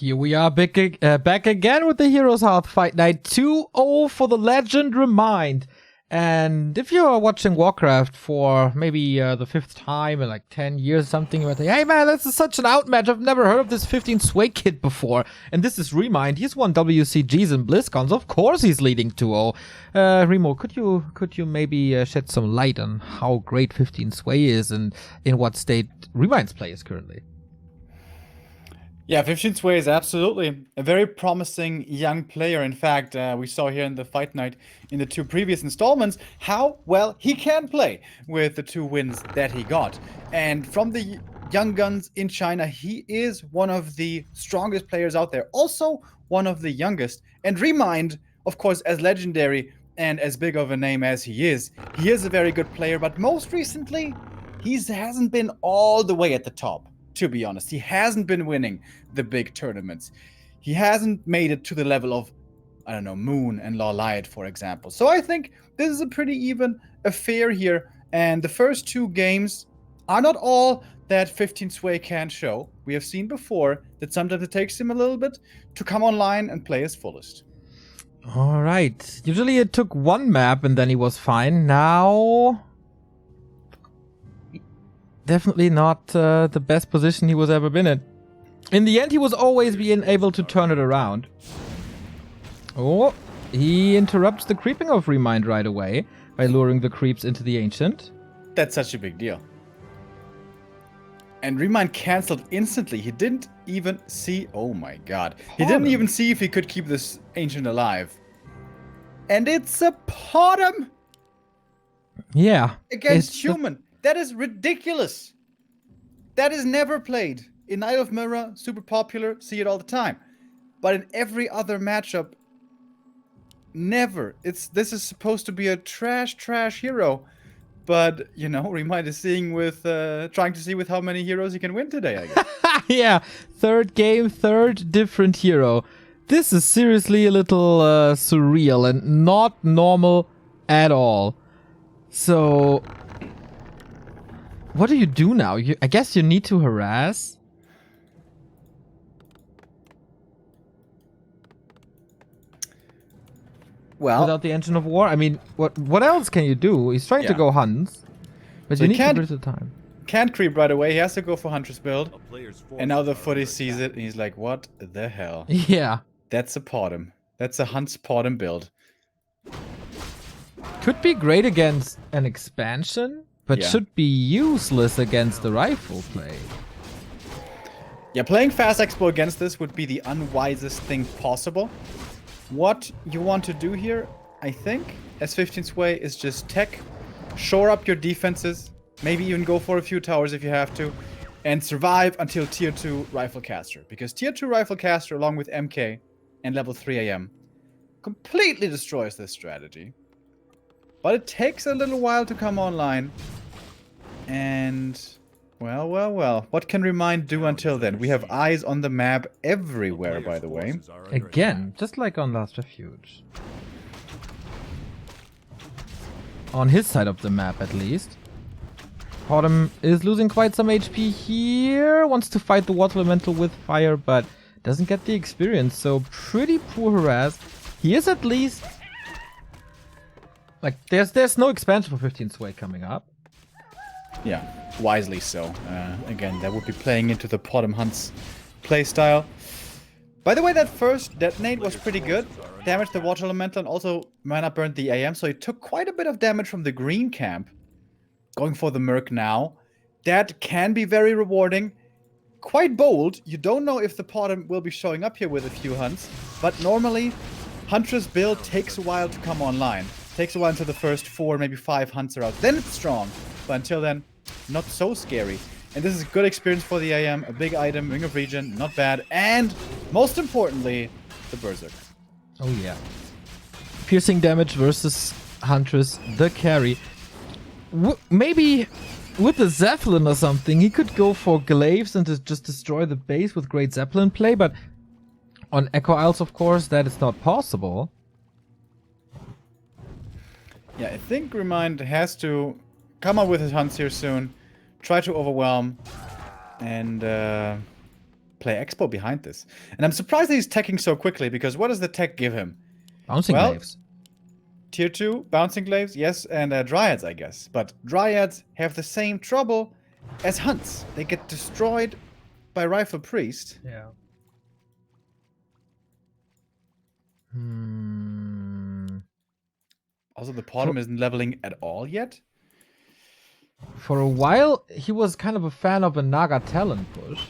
Here we are back again with the Heroes Hearth Fight Night 2-0 for the legend ReMinD. And if you're watching Warcraft for maybe the 5th time in like 10 years or something, you might think, hey man, this is such an outmatch. I've never heard of this 15 Sway kid before. And this is ReMinD. He's won WCGs and BlizzCons. Of course he's leading 2-0. Remo, could you maybe shed some light on how great 15 Sway is and in what state ReMinD's play is currently? Yeah, 15 Sway is absolutely a very promising young player. In fact, we saw here in the Fight Night in the 2 previous installments how well he can play with the 2 wins that he got. And from the young guns in China, he is one of the strongest players out there. Also, one of the youngest. And ReMinD, of course, as legendary and as big of a name as he is a very good player. But most recently, he hasn't been all the way at the top. To be honest, he hasn't been winning the big tournaments. He hasn't made it to the level of, I don't know, Moon and Lawlight, for example. So I think this is a pretty even affair here. And the first 2 games are not all that 15 Sway can show. We have seen before that sometimes it takes him a little bit to come online and play his fullest. All right. Usually it took 1 map and then he was fine. Now, definitely not the best position he was ever been in. In the end, he was always being able to turn it around. Oh, he interrupts the creeping of ReMinD right away by luring the creeps into the Ancient. That's such a big deal. And ReMinD cancelled instantly. He didn't even see... Oh my god. He didn't even see if he could keep this Ancient alive. And it's a Potom! Yeah. Against human. That is ridiculous. That is never played. In Night of Mirror, super popular, see it all the time. But in every other matchup, never. This is supposed to be a trash hero. But, you know, ReMinD is seeing with, trying to see with how many heroes he can win today, I guess. Yeah, 3rd game, 3rd different hero. This is seriously a little surreal and not normal at all. So... what do you do now? I guess you need to harass? Well, without the Engine of War? I mean, what else can you do? He's trying to go Hunts, but so you need to rid the time. Can't creep right away. He has to go for Huntress build. And now the footy sees it and he's like, what the hell? Yeah. That's a Potom. That's a Hunt's Potom build. Could be great against an expansion, but should be useless against the rifle play. Yeah, playing Fast Expo against this would be the unwisest thing possible. What you want to do here, I think, as 15 Sway, is just tech, shore up your defenses, maybe even go for a few towers if you have to, and survive until Tier 2 Rifle Caster. Because Tier 2 Rifle Caster, along with MK and level 3 AM, completely destroys this strategy. But it takes a little while to come online. And, well. What can ReMinD do until then? We have eyes on the map everywhere, by the way. Again, just like on Last Refuge. On his side of the map, at least. Potom is losing quite some HP here. Wants to fight the Water Elemental with fire, but doesn't get the experience. So, pretty poor harass. He is at least... like, there's no expansion for 15 Sway coming up. Yeah, wisely so. Again, that would be playing into the Potom Hunts playstyle. By the way, that first detonate was pretty good. Damaged the Water Elemental and also mana burned the AM, so he took quite a bit of damage from the green camp. Going for the Merc now. That can be very rewarding. Quite bold. You don't know if the Potom will be showing up here with a few hunts, but normally, Huntress build takes a while to come online. Takes a while until the first 4, maybe 5 hunts are out. Then it's strong. But until then, not so scary. And this is a good experience for the AM. A big item, Ring of Regen, not bad. And, most importantly, the Berserk. Oh yeah. Piercing damage versus Huntress, the carry. Maybe with the Zeppelin or something, he could go for Glaives and just destroy the base with great Zeppelin play. But on Echo Isles, of course, that is not possible. Yeah, I think ReMinD has to come up with his hunts here soon. Try to overwhelm. And play expo behind this. And I'm surprised that he's teching so quickly, because what does the tech give him? Bouncing Well, glaives. Tier 2, Bouncing Glaives, yes, and Dryads, I guess. But Dryads have the same trouble as Hunts. They get destroyed by Rifle Priest. Yeah. Also, the Potom isn't leveling at all yet. For a while, he was kind of a fan of a Naga talent push.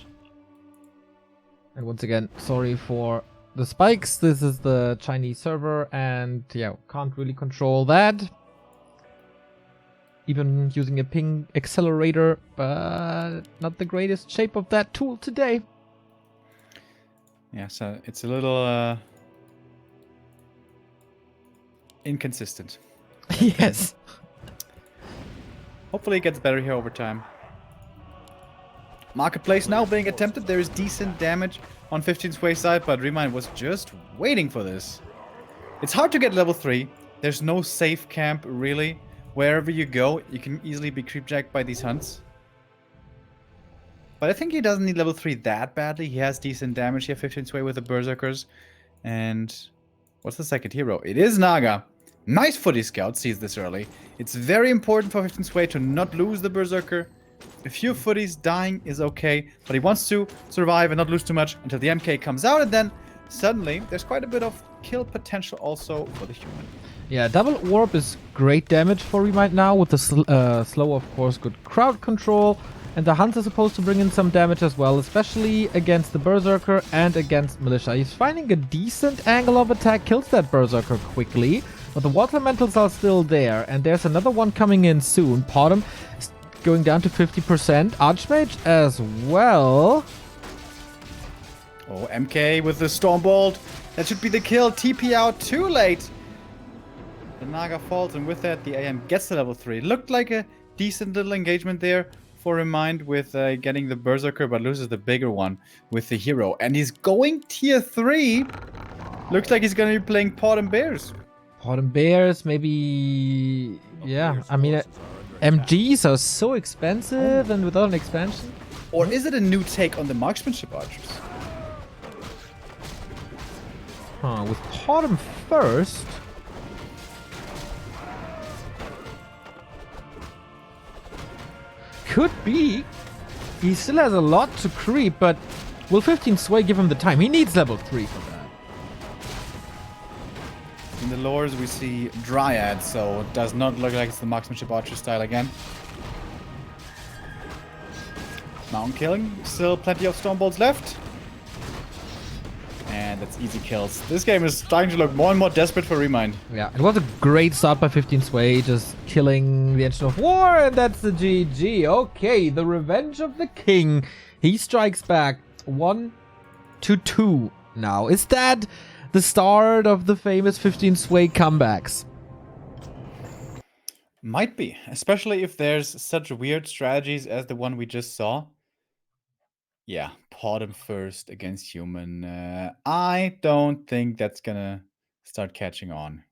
And once again, sorry for the spikes. This is the Chinese server, and yeah, can't really control that. Even using a ping accelerator, but not the greatest shape of that tool today. Yeah, so it's a little inconsistent. Yes. Hopefully it gets better here over time. Marketplace now being attempted. There is decent damage on 15's way side, but ReMinD was just waiting for this. It's hard to get level 3. There's no safe camp, really. Wherever you go, you can easily be creepjacked by these hunts. But I think he doesn't need level 3 that badly. He has decent damage here, 15's way with the Berserkers. And what's the second hero? It is Naga. Nice footy scout, sees this early. It's very important for 15's way to not lose the Berserker. A few footies dying is okay, but he wants to survive and not lose too much until the MK comes out, and then suddenly there's quite a bit of kill potential also for the human. Yeah, double warp is great damage for ReMinD now with the slow, of course, good crowd control. And the Hunt is supposed to bring in some damage as well, especially against the Berserker and against Militia. He's finding a decent angle of attack, kills that Berserker quickly, but the Water Elementals are still there, and there's another one coming in soon. Potom is going down to 50%. Archmage as well. Oh, MK with the Stormbolt. That should be the kill. TP out too late. The Naga falls, and with that, the AM gets to level 3. Looked like a decent little engagement there for ReMinD with getting the Berserker, but loses the bigger one with the hero. And he's going tier 3. Looks like he's going to be playing Potom Bears. Potom Bears, maybe... Yeah, I mean, MGs are so expensive and without an expansion. Or is it a new take on the marksmanship archers? With Potom first... Could be. He still has a lot to creep, but will 15 Sway give him the time? He needs level 3 for that. In the lores, we see Dryad, so it does not look like it's the marksmanship archer style again. Mountain killing. Still plenty of Stormbolts left. And that's easy kills. This game is starting to look more and more desperate for ReMinD. Yeah, it was a great start by 15 Sway, just killing the Engine of War, and that's the GG. Okay, the Revenge of the King. He strikes back 1-2 now. Is that the start of the famous 15 Sway comebacks? Might be, especially if there's such weird strategies as the one we just saw. Yeah, Potom first against human. I don't think that's gonna start catching on.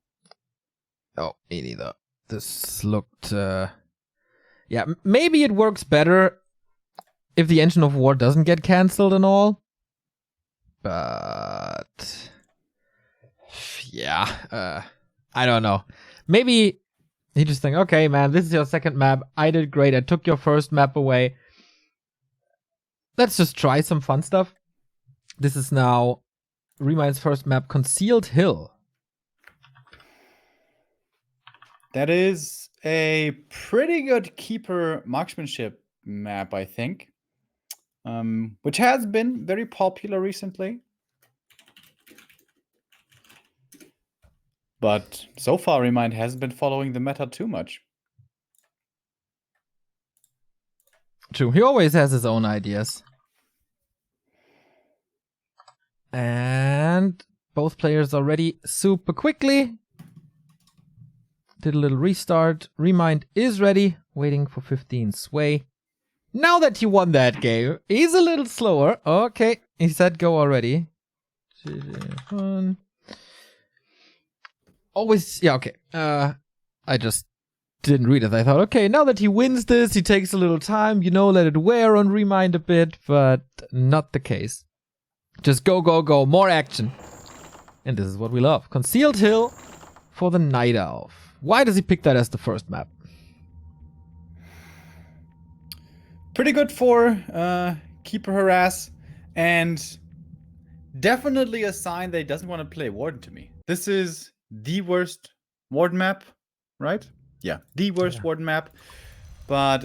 Oh, me neither. This looked... Yeah, maybe it works better if the Engine of War doesn't get cancelled and all. But... Yeah, I don't know. Maybe he just think, okay, man, this is your second map. I did great. I took your first map away. Let's just try some fun stuff. This is now ReMind's first map, Concealed Hill. That is a pretty good keeper marksmanship map, I think. Which has been very popular recently. But so far, ReMinD hasn't been following the meta too much. True, he always has his own ideas. And both players are ready super quickly. Did a little restart. ReMinD is ready, waiting for 15 Sway. Now that he won that game, he's a little slower. Okay, he said go already. Always, yeah, okay. I just didn't read it. I thought, okay, now that he wins this, he takes a little time, you know, let it wear on ReMinD a bit, but not the case. Just go, go, go. More action. And this is what we love. Concealed Hill for the Night Elf. Why does he pick that as the first map? Pretty good for Keeper Harass, and definitely a sign that he doesn't want to play Warden to me. This is the worst Warden map, right? Yeah, the worst Warden map. But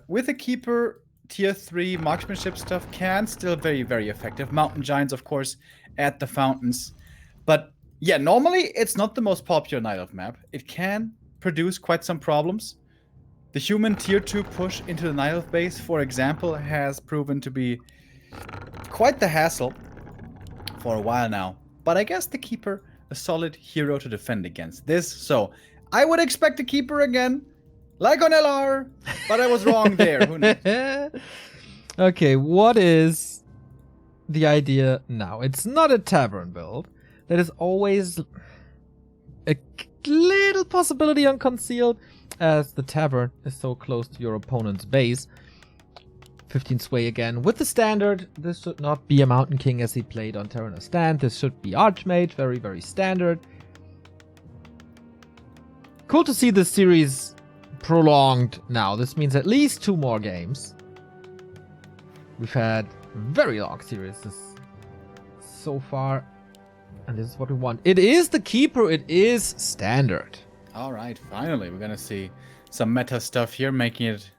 with a Keeper, tier 3 marksmanship stuff can still very, very effective. Mountain Giants, of course, at the fountains. But yeah, normally it's not the most popular Night Elf map. It can produce quite some problems. The human tier 2 push into the Night Elf base, for example, has proven to be quite the hassle for a while now. But I guess the Keeper, a solid hero to defend against this. So I would expect the Keeper again, like on LR, but I was wrong there. Who knows? Okay, what is the idea now? It's not a tavern build. There is always a little possibility on concealed, as the tavern is so close to your opponent's base. 15 sway again with the standard. This should not be a Mountain King as he played on Terranos Stand. This should be Archmage, very, very standard. Cool to see this series prolonged now. This means at least 2 more games. We've had very long series so far, and this is what we want. It is the Keeper, it is standard. All right, finally, we're gonna see some meta stuff here, making it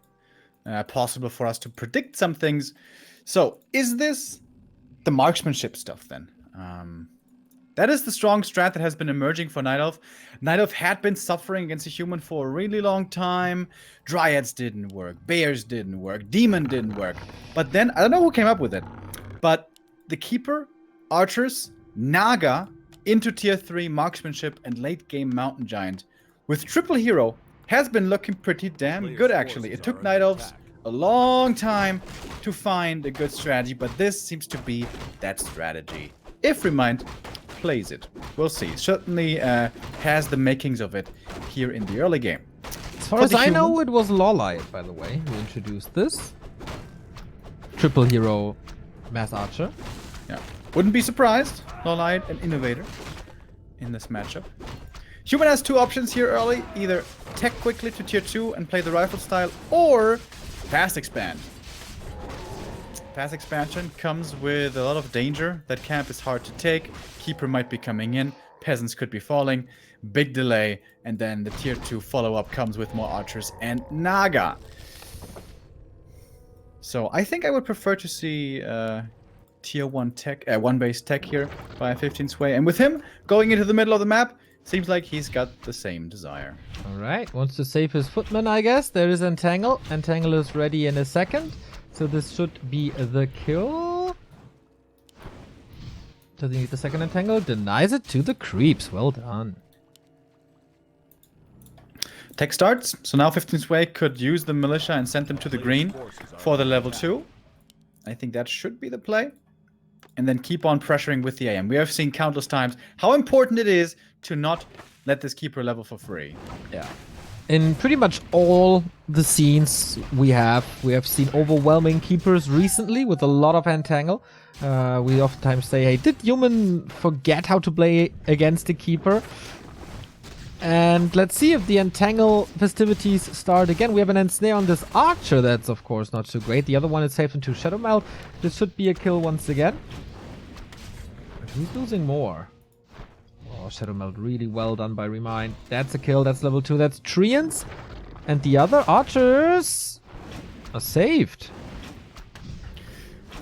possible for us to predict some things. So, is this the marksmanship stuff then? That is the strong strat that has been emerging for Night Elf. Night Elf had been suffering against a human for a really long time. Dryads didn't work, Bears didn't work, Demon didn't work. But then, I don't know who came up with it, but the Keeper, Archers, Naga, into tier 3 marksmanship and late game Mountain Giant with triple hero has been looking pretty damn good, actually. It took Night Elves a long time to find a good strategy, but this seems to be that strategy. If ReMinD plays it, we'll see. Certainly has the makings of it here in the early game. As far as I know, it was Lawlight, by the way, who introduced this. Triple hero mass archer. Yeah, wouldn't be surprised. Lawlight, an innovator in this matchup. Human has 2 options here early. Either tech quickly to tier 2 and play the rifle style, or fast expand. Fast expansion comes with a lot of danger. That camp is hard to take. Keeper might be coming in. Peasants could be falling. Big delay. And then the tier 2 follow-up comes with more archers and Naga. So I think I would prefer to see tier 1 tech, 1 base tech here by 15 sway. And with him going into the middle of the map, seems like he's got the same desire. Alright, wants to save his footman, I guess. There is Entangle. Entangle is ready in a second. So this should be the kill. Does he need the second Entangle? Denies it to the creeps. Well done. Tech starts. So now 15 sway could use the militia and send them to the green for the level 2. I think that should be the play. And then keep on pressuring with the AM. We have seen countless times how important it is to not let this Keeper level for free. Yeah. In pretty much all the scenes we have seen overwhelming Keepers recently with a lot of Entangle. We oftentimes say, hey, did human forget how to play against a Keeper? And let's see if the Entangle festivities start again. We have an Ensnare on this Archer. That's, of course, not too great. The other one is saved into Shadow Melt. This should be a kill once again. But who's losing more? Oh, Shadow Melt, really well done by ReMinD. That's a kill. That's level 2. That's Treants. And the other Archers are saved.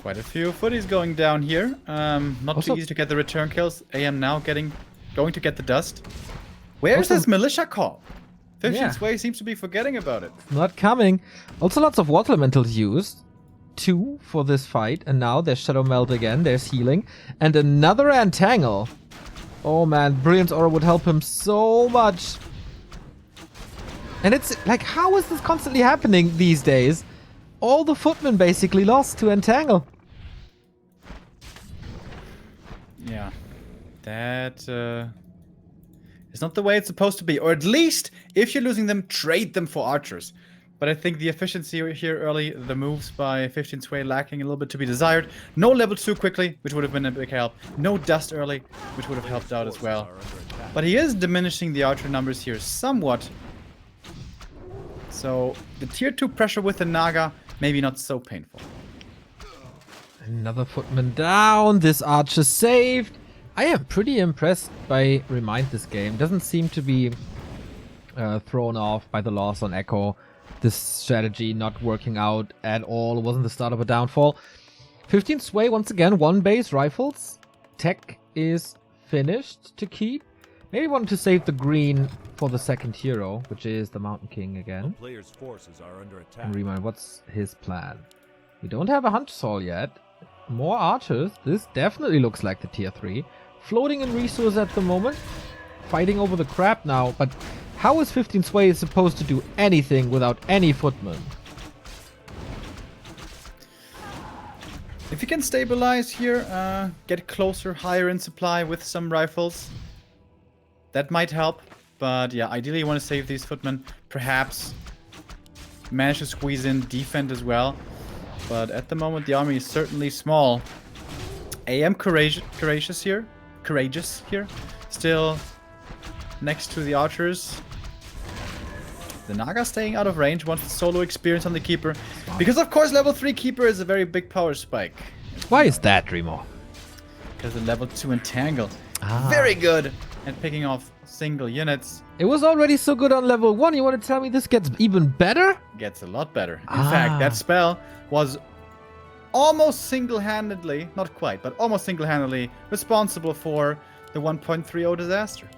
Quite a few footies going down here. Not Also, too easy to get the return kills. AM now going to get the dust. Where's this militia call? 15 sway seems to be forgetting about it. Not coming. Also lots of water elementals used. 2 for this fight. And now there's Shadow Melt again. There's healing. And another Entangle. Oh man, Brilliance Aura would help him so much. And it's like, how is this constantly happening these days? All the footmen basically lost to Entangle. Yeah. That is not the way it's supposed to be. Or at least, if you're losing them, trade them for archers. But I think the efficiency here early, the moves by 15 Sway lacking a little bit to be desired. No level 2 quickly, which would have been a big help. No dust early, which would have helped out as well. But he is diminishing the archer numbers here somewhat. So the tier 2 pressure with the Naga, maybe not so painful. Another footman down. This archer saved. I am pretty impressed by ReMinD this game. Doesn't seem to be thrown off by the loss on Echo. This strategy not working out at all. It wasn't the start of a downfall. 15 Sway once again. 1 base rifles. Tech is finished to keep. Maybe wanted to save the green for the second hero, which is the Mountain King again. The player's forces are under attack. And ReMinD, what's his plan? We don't have a Hunter's Hall yet. More archers. This definitely looks like the tier 3. Floating in resource at the moment. Fighting over the crab now, but how is 15 Sway supposed to do anything without any footmen? If you can stabilize here, get closer, higher in supply with some rifles, that might help. But yeah, ideally you want to save these footmen. Perhaps manage to squeeze in defend as well. But at the moment the army is certainly small. AM courageous here. Still next to the archers. The Naga staying out of range, wants the solo experience on the Keeper. Because of course level 3 Keeper is a very big power spike. Why is that, Remo? Because the level 2 Entangle. Very good at picking off single units. It was already so good on level 1. You want to tell me this gets even better? Gets a lot better. In fact, that spell was almost single-handedly, not quite, but almost single-handedly responsible for the 1.30 disaster.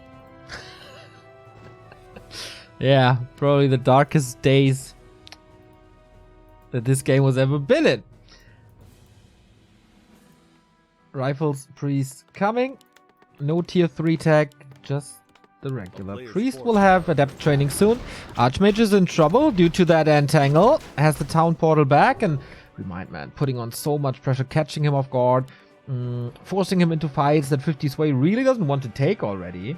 Yeah, probably the darkest days that this game was ever been in. Rifles, priest coming. No tier 3 tag, just the regular. Priest will have adept training soon. Archmage is in trouble due to that entangle. Has the town portal back, and ReMinD, man, putting on so much pressure, catching him off guard, forcing him into fights that 50 Sway really doesn't want to take already.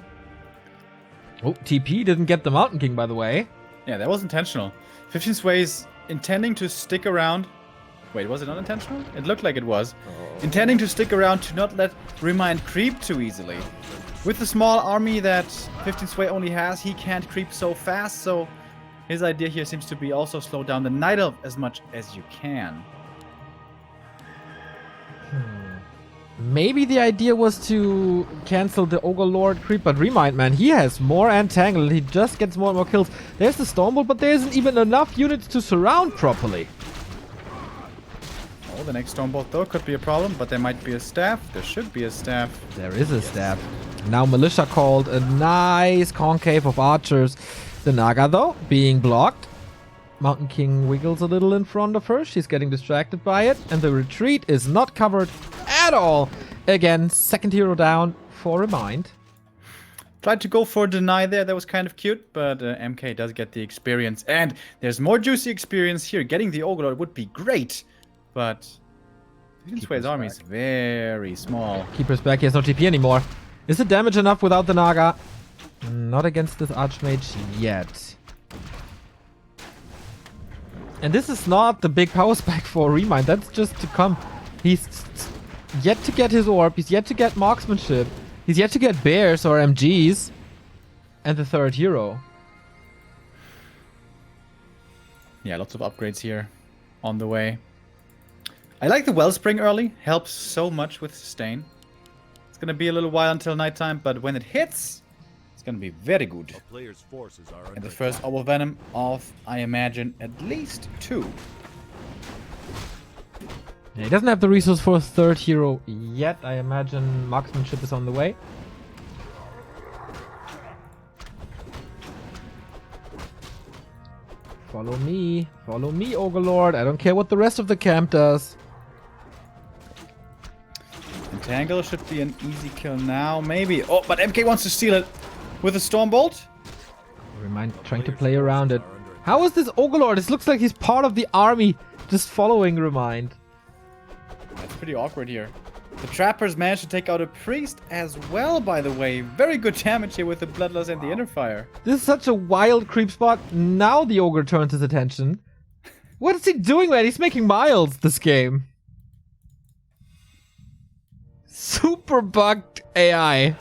Oh, TP didn't get the Mountain King, by the way. Yeah, that was intentional. 15 Sway's intending to stick around. Wait, was it not intentional? It looked like it was. Intending to stick around to not let ReMinD creep too easily. With the small army that 15 Sway only has, he can't creep so fast, so his idea here seems to be also slow down the Night Elf as much as you can. Maybe the idea was to cancel the Ogre Lord creep, but ReMinD, man, he has more entangle. He just gets more and more kills. There's the Stormbolt, but there isn't even enough units to surround properly. Oh, the next Stormbolt though could be a problem, but there might be a staff. There should be a staff. There is a staff. Now Militia called, a nice concave of archers. The Naga though, being blocked. Mountain King wiggles a little in front of her. She's getting distracted by it, and the retreat is not covered at all. Again, second hero down for ReMinD. Tried to go for a deny there. That was kind of cute, but MK does get the experience, and there's more juicy experience here. Getting the Ogre Lord would be great, but Sway's army is very small. Keeper's back. He has no TP anymore. Is it damage enough without the Naga? Not against this Archmage yet. And this is not the big power spike for ReMinD. That's just to come. He's yet to get his orb. He's yet to get marksmanship. He's yet to get bears or MGs. And the third hero. Yeah, lots of upgrades here on the way. I like the Wellspring early. Helps so much with sustain. It's going to be a little while until nighttime, but when it hits, it's going to be very good. Player's forces are And under the first attack. Owl Venom of, I imagine, at least 2. Yeah, he doesn't have the resource for a third hero yet. I imagine marksmanship is on the way. Follow me, Ogre Lord. I don't care what the rest of the camp does. Entangle should be an easy kill now, maybe. Oh, but MK wants to steal it with a Stormbolt. ReMinD trying to play around it. How is this Ogre Lord? This looks like he's part of the army, just following ReMinD. That's pretty awkward here. The trappers managed to take out a priest as well, by the way. Very good damage here with the bloodlust and the inner fire. This is such a wild creep spot. Now the ogre turns his attention. What is he doing, man? He's making miles this game. Super bugged AI.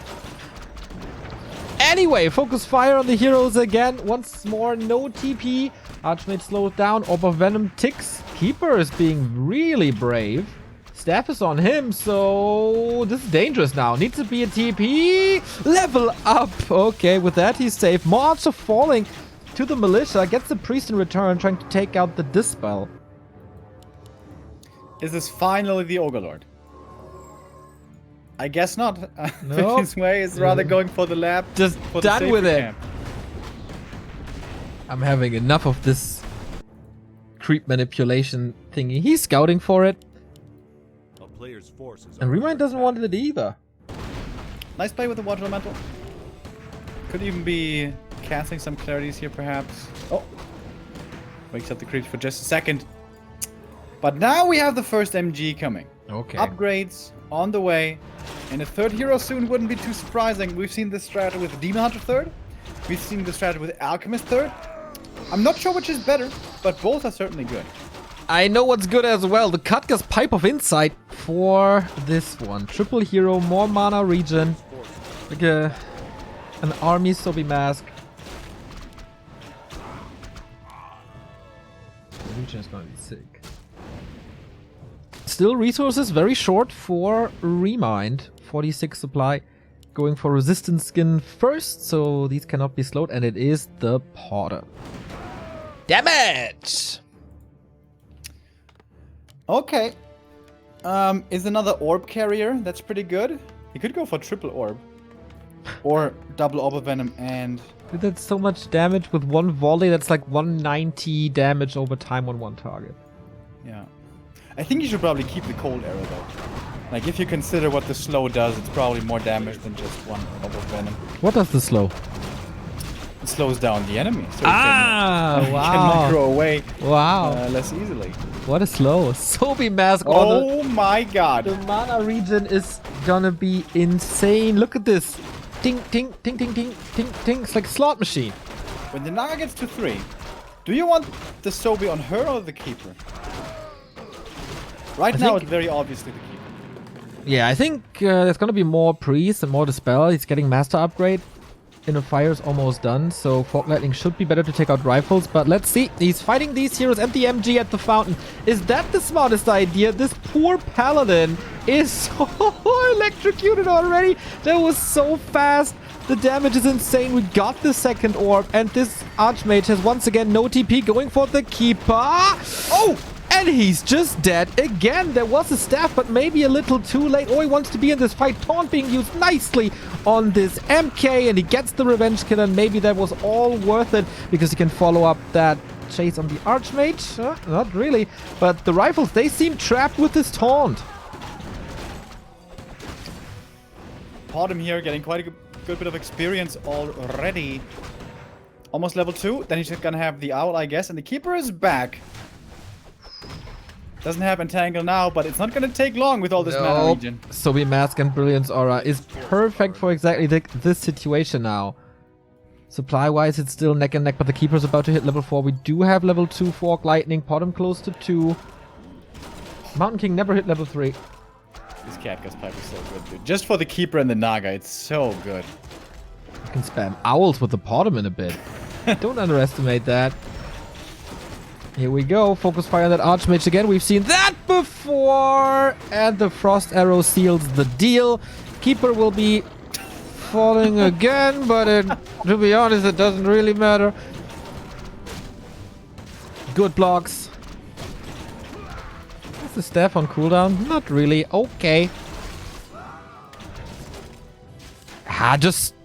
Anyway, focus fire on the heroes again. Once more, no TP. Archmage slowed down. Orb of Venom ticks. Keeper is being really brave. Staff is on him, so this is dangerous now. Needs to be a TP. Level up. Okay, with that he's safe. More arts are falling to the militia. Gets the priest in return, trying to take out the dispel. Is this finally the Ogre Lord? I guess not. Nope. His way is rather going for the lab. Just for done with it. camp. I'm having enough of this creep manipulation thingy. He's scouting for it. A player's forces And are ReMinD under doesn't attack. want it either. Nice play with the Water Elemental. Could even be casting some clarities here, perhaps. Oh. Wakes up the creeps for just a second. But now we have the first MG coming. Okay. Upgrades on the way. And a third hero soon wouldn't be too surprising. We've seen this strat with Demon Hunter third. We've seen the strat with Alchemist third. I'm not sure which is better, but both are certainly good. I know what's good as well. The Katka's Pipe of Insight for this one. Triple hero, more mana regen. Like an army Sobi mask. The regen is gonna be sick. Still resources very short for ReMinD. 46 supply. Going for resistance skin first, so these cannot be slowed, and it is the Potter. Damage! Okay. Is another orb carrier. That's pretty good. He could go for triple orb. Or double orb of venom and... Dude, that's so much damage with one volley. That's like 190 damage over time on one target. Yeah. I think you should probably keep the cold arrow though. Like if you consider what the slow does, it's probably more damage than just one orb of venom. What does the slow? It slows down the enemy. So Ah, he can wow. micro away Wow. less easily. What a slow. Sobi mask on Oh my god. the mana regen is gonna be insane. Look at this. Ting, ting, ting, ting, ting, ting, ting. It's like a slot machine. When the Naga gets to 3, do you want the Sobi on her or the Keeper? Right I now, think- it's very obviously the Keeper. Yeah, I think there's gonna be more priest and more dispel. He's getting master upgrade. Inner fire is almost done, so Fog Lightning should be better to take out rifles. But let's see. He's fighting these heroes and the MG at the fountain. Is that the smartest idea? This poor paladin is so electrocuted already. That was so fast. The damage is insane. We got the second orb, and this Archmage has once again no TP, going for the Keeper. Oh! And he's just dead again. There was a staff, but maybe a little too late. Oh, he wants to be in this fight. Taunt being used nicely on this MK, and he gets the revenge kill, and maybe that was all worth it because he can follow up that chase on the Archmage. Not really, but the rifles, they seem trapped with this taunt. Bottom here, getting quite a good bit of experience already. Almost level 2. Then he's just gonna have the Owl, I guess, and the Keeper is back. Doesn't have Entangle now, but it's not gonna take long with all this mana Nope. regen. Sobi Mask and Brilliance Aura is perfect for exactly this situation now. Supply-wise, it's still neck and neck, but the Keeper's about to hit level 4. We do have level 2 Fork Lightning, Bottom close to 2. Mountain King never hit level 3. This Catgust Pipe is so good, dude. Just for the Keeper and the Naga, it's so good. You can spam Owls with the Bottom in a bit. Don't underestimate that. Here we go. Focus fire on that Archmage again. We've seen that before. And the Frost Arrow seals the deal. Keeper will be falling again, but to be honest, it doesn't really matter. Good blocks. Is the staff on cooldown? Not really. Okay. Just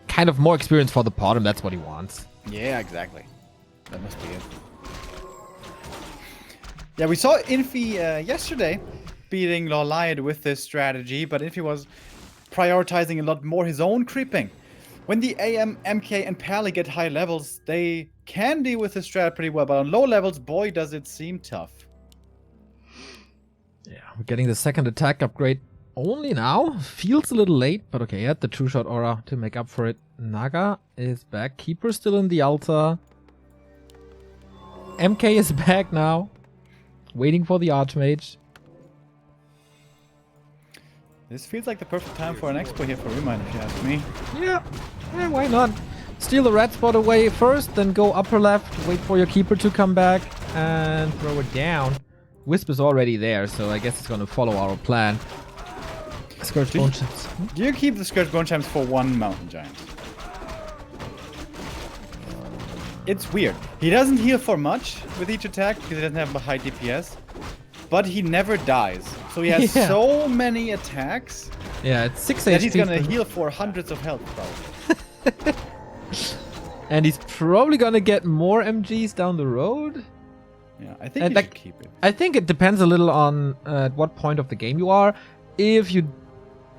kind of more experience for the Bottom. That's what he wants. Yeah, exactly. That must be it. Yeah, we saw Infi yesterday beating Lawliad with this strategy, but Infi was prioritizing a lot more his own creeping. When the AM, MK, and Pally get high levels, they can deal with this strat pretty well, but on low levels, boy, does it seem tough. Yeah, we're getting the second attack upgrade Only now? Feels a little late, but okay, he had the true shot aura to make up for it. Naga is back. Keeper still in the altar. MK is back now. Waiting for the Archmage. This feels like the perfect time for an expo here for ReMinD, if you ask me. Yeah, why not? Steal the red spot away first, then go upper left, wait for your keeper to come back, and throw it down. Wisp is already there, so I guess it's gonna follow our plan. Scourge Bone Champs. Do you keep the Scourge Bone Champs for one Mountain Giant? It's weird. He doesn't heal for much with each attack because he doesn't have a high DPS. But he never dies. So he has so many attacks. Yeah, it's 6 HP. That he's gonna heal for hundreds of health, probably. And he's probably gonna get more MGs down the road. Yeah, I think you should keep it. I think it depends a little on at what point of the game you are. If you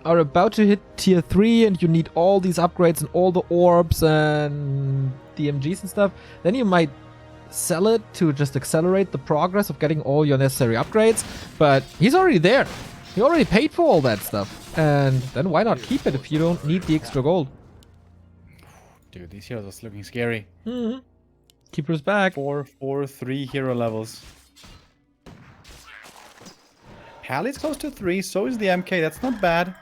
are about to hit tier 3 and you need all these upgrades and all the orbs and the MGs and stuff, then you might sell it to just accelerate the progress of getting all your necessary upgrades. But he's already there. He already paid for all that stuff. And then why not keep it if you don't need the extra gold? Dude, these heroes are looking scary. Mm-hmm. Keeper's back. 3 hero levels. Pally's close to 3, so is the MK. That's not bad.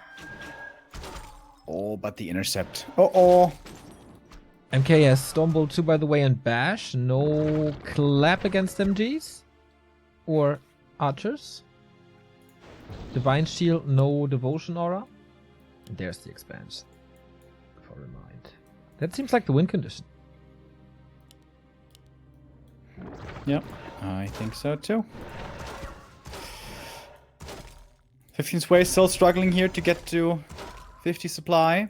Oh, but the intercept. Uh-oh. MK has Stormbolt 2, by the way, and Bash. No clap against MGs. Or archers. Divine Shield, no Devotion Aura. And there's the expansion. For ReMinD. That seems like the win condition. Yep, I think so too. 15 Sway still struggling here to get to 50 supply.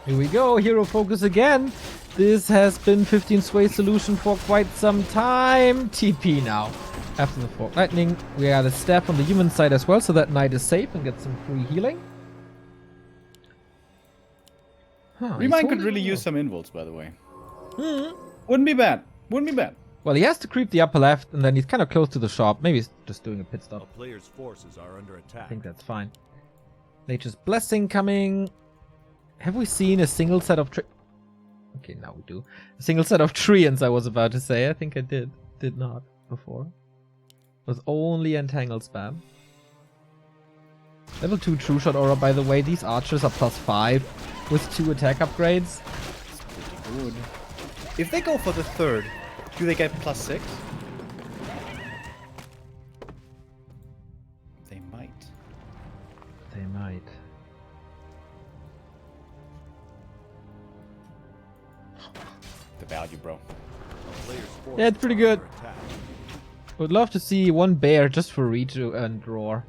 Here we go, hero focus again. This has been 15 Sway solution for quite some time. TP now. After the Fork Lightning, we got a staff on the human side as well, so that knight is safe and gets some free healing. Huh, ReMinD could really use some involts, by the way. Mm-hmm. Wouldn't be bad. Wouldn't be bad. Well, he has to creep the upper left, and then he's kind of close to the shop. Maybe he's just doing a pit A stop. player's forces are under attack. I think that's fine. Nature's Blessing coming. Have we seen a single set of Okay, now we do. A single set of treants, I was about to say. I think I did. Did not before. It was only Entangle spam. Level 2 True Shot Aura, by the way. These archers are +5 with 2 attack upgrades. That's pretty good. If they go for the third, do they get +6? They might. They might. The value, bro. A player's forces Yeah, it's pretty are good. under attack. Would love to see one bear just for Reju and Roar.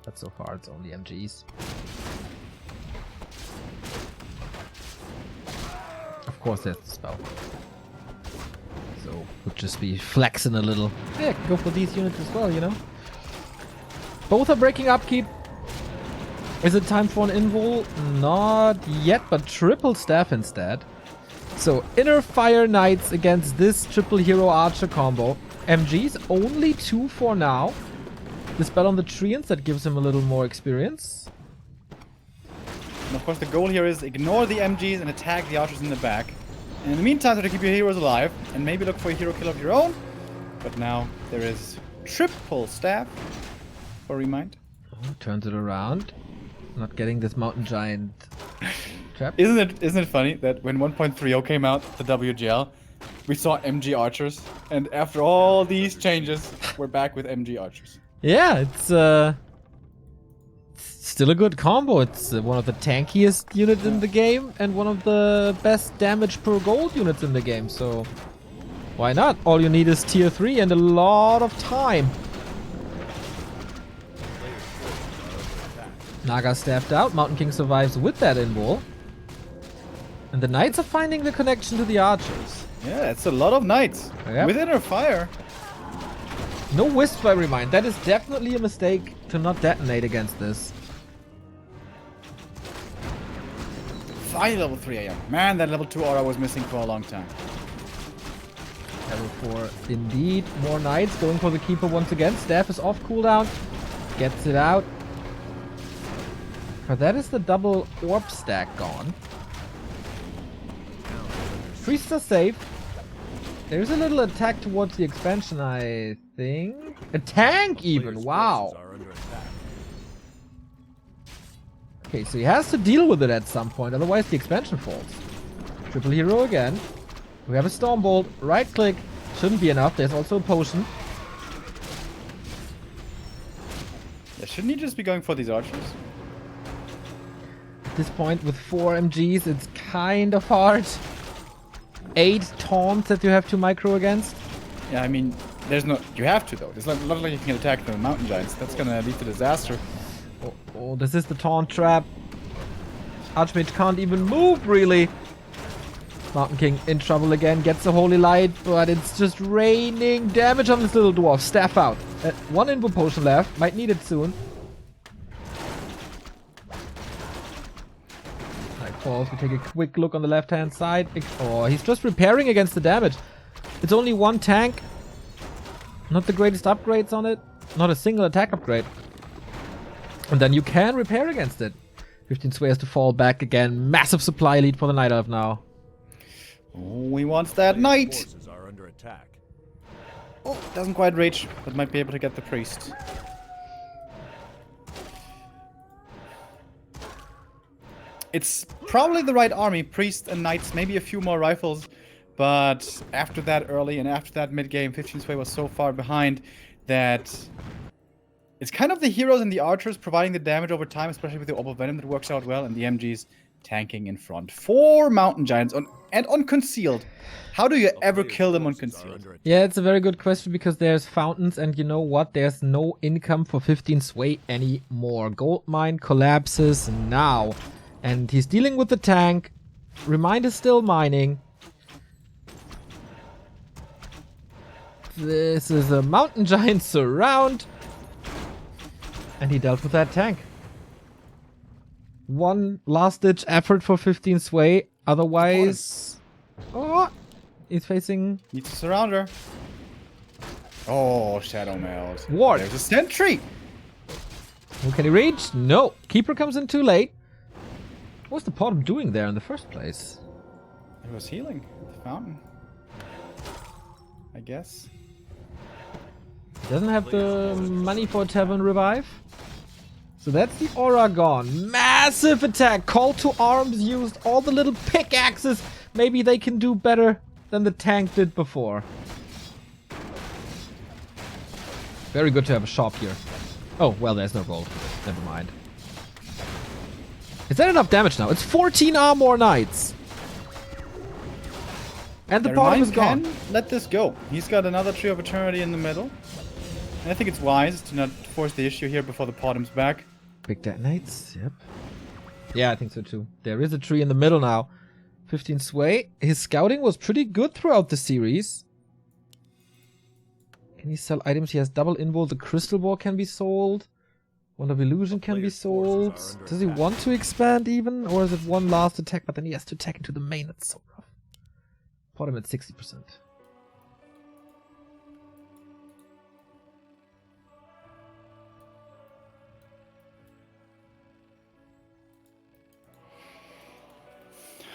But so far it's only MGs. Of course that's the spell. So would just be flexing a little. Yeah, go for these units as well, you know? Both are breaking upkeep. Is it time for an invul? Not yet, but triple staff instead. So Inner Fire Knights against this triple hero archer combo. MGs only 2 for now. The spell on the treants that gives him a little more experience. And of course the goal here is ignore the MGs and attack the archers in the back. And in the meantime, try to keep your heroes alive and maybe look for a hero kill of your own. But now there is triple staff for ReMinD. Oh, turns it around. Not getting this mountain giant trap. Isn't it funny that when 1.30 came out, the WGL, we saw MG archers, and after all these changes, we're back with MG archers. Yeah, it's still a good combo. It's one of the tankiest units in the game and one of the best damage per gold units in the game. So why not? All you need is tier 3 and a lot of time. Naga staffed out. Mountain King survives with that invul. And the knights are finding the connection to the archers. Yeah, it's a lot of knights. Yep. With Inner Fire. No wisp by ReMinD. That is definitely a mistake to not detonate against this. Finally level 3 AM. Man, that level 2 aura was missing for a long time. Level for indeed more knights. Going for the keeper once again. Staff is off cooldown. Gets it out. But that is the double orb stack gone. Priests are safe. There's a little attack towards the expansion, I think. A tank even, wow. Okay, so he has to deal with it at some point, otherwise the expansion falls. Triple hero again. We have a Stormbolt, right click. Shouldn't be enough, there's also a potion. Yeah, shouldn't he just be going for these archers? At this point, with 4 MGs, it's kind of hard. 8 taunts that you have to micro against. Yeah, I mean, there's no... You have to, though. There's not like you can attack the mountain giants. That's gonna lead to disaster. Oh, this is the taunt trap. Archmage can't even move, really. Mountain King in trouble again. Gets the Holy Light, but it's just raining damage on this little dwarf. Staff out. 1 invo potion left. Might need it soon. Falls. We take a quick look on the left-hand side. Oh, he's just repairing against the damage. It's only 1 tank. Not the greatest upgrades on it. Not a single attack upgrade. And then you can repair against it. 15 Sway has to fall back again. Massive supply lead for the Night Elf now. Oh, he wants that knight. Forces are under attack. Oh, doesn't quite reach, but might be able to get the priest. It's probably the right army, priests and knights, maybe a few more rifles. But after that early and after that mid-game, 15 Sway was so far behind that it's kind of the heroes and the archers providing the damage over time, especially with the Orb of Venom that works out well, and the MGs tanking in front. 4 mountain giants and unconcealed. How do you ever kill them unconcealed? Yeah, it's a very good question because there's fountains and you know what? There's no income for 15 Sway anymore. Gold mine collapses now. And he's dealing with the tank. ReMinD is still mining. This is a mountain giant surround. And he dealt with that tank. 1 last ditch effort for 15 Sway. Otherwise... Oh! He's facing... Needs to surround her. Oh, Shadow Meld. Ward. There's a sentry! Who can he reach? No. Keeper comes in too late. What's the Potom doing there in the first place? It was healing at the fountain. I guess. He doesn't have the money for a Tavern Revive. So that's the aura gone. Massive attack. Call to arms used. All the little pickaxes. Maybe they can do better than the tank did before. Very good to have a shop here. Oh, well, there's no gold. Never mind. Is that enough damage now? It's 14 Armor Knights. And the Potom is gone. Let this go. He's got another Tree of Eternity in the middle. And I think it's wise to not force the issue here before the Potom's back. Big detonates, yep. Yeah, I think so too. There is a tree in the middle now. 15 Sway. His scouting was pretty good throughout the series. Can he sell items? He has double invo. The Crystal Ball can be sold. Wand of Illusion can be sold. Does he want to expand even? Or is it 1 last attack, but then he has to attack into the main? That's so rough. Potom at 60%.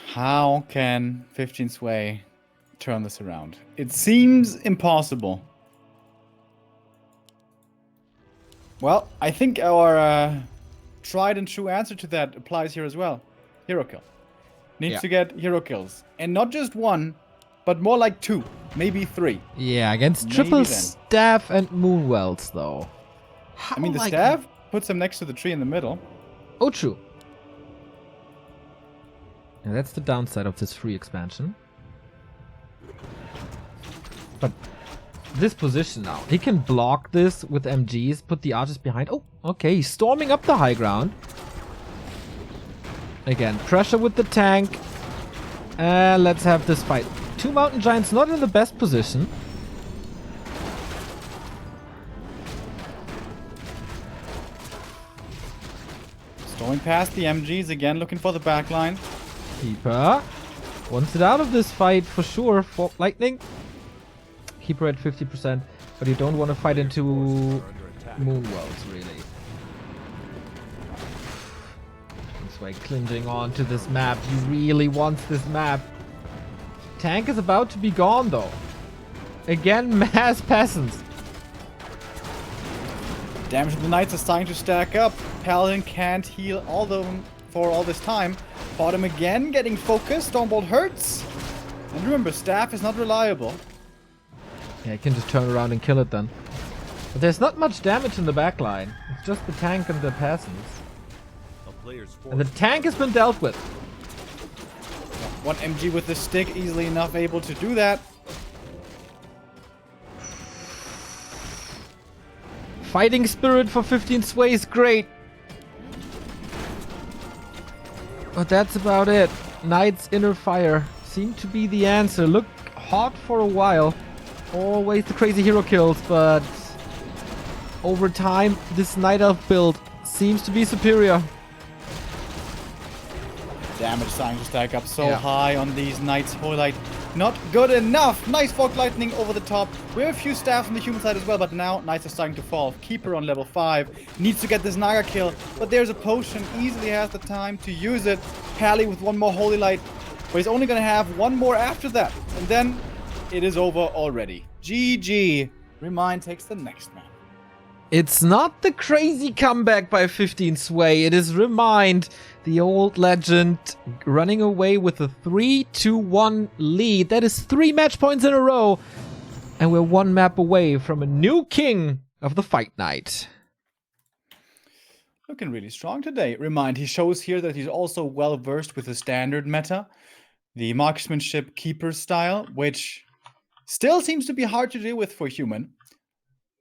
How can 15 Sway turn this around? It seems impossible. Well, I think our tried and true answer to that applies here as well. Hero kill. Needs to get hero kills. And not just 1, but more like 2, maybe 3. Yeah, against triple staff and Moonwells, though. I mean, the staff puts him next to the tree in the middle. Oh, true. And that's the downside of this free expansion. But this position now, he can block this with MGs, put the archers behind. Oh, okay, he's storming up the high ground. Again, pressure with the tank. And let's have this fight. 2 mountain giants not in the best position. Storming past the MGs again, looking for the backline. Keeper wants it out of this fight for sure. Fork Lightning. Keeper at 50%, but you don't want to fight into Forces are under attack. Moonwells, really. This way, clinging on to this map. He really wants this map. Tank is about to be gone, though. Again, mass peasants. Damage of the Knights is starting to stack up. Paladin can't heal for all this time. Bottom again, getting focused. Stormbolt hurts. And remember, staff is not reliable. Yeah, you can just turn around and kill it then. But there's not much damage in the backline. It's just the tank and the peasants. A player's And the forces tank has been dealt with. One MG with the stick, easily enough able to do that. Fighting spirit for 15 sway is great. But that's about it. Knight's Inner Fire seemed to be the answer. Looked hot for a while. Always the crazy hero kills, but over time, this Night Elf build seems to be superior. Damage starting to stack up so Yeah. high on these Knights. Holy Light, not good enough. Nice Fog Lightning over the top. We have a few staff on the human side as well, but now Knights are starting to fall. Keeper on level 5 needs to get this Naga kill, but there's a potion. Easily has the time to use it. Pally with one more Holy Light, but he's only going to have one more after that. And then it is over already. GG. ReMinD takes the next man. It's not the crazy comeback by 15 sway. It is ReMinD, the old legend, running away with a 3-1 lead. That is 3 match points in a row. And we're 1 map away from a new king of the Fight Night. Looking really strong today. ReMinD, he shows here that he's also well versed with the standard meta, the marksmanship keeper style, which still seems to be hard to deal with for human.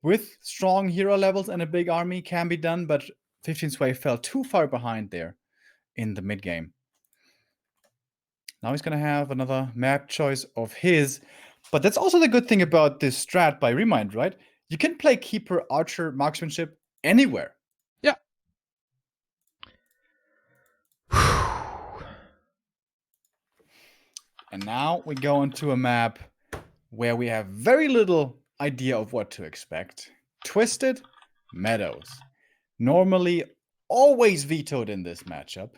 With strong hero levels and a big army can be done, but 15 Sway fell too far behind there in the mid game. Now he's going to have another map choice of his, but that's also the good thing about this strat by ReMinD, right? You can play keeper, archer, marksmanship anywhere. Yeah. And now we go into a map where we have very little idea of what to expect. Twisted Meadows. Normally always vetoed in this matchup.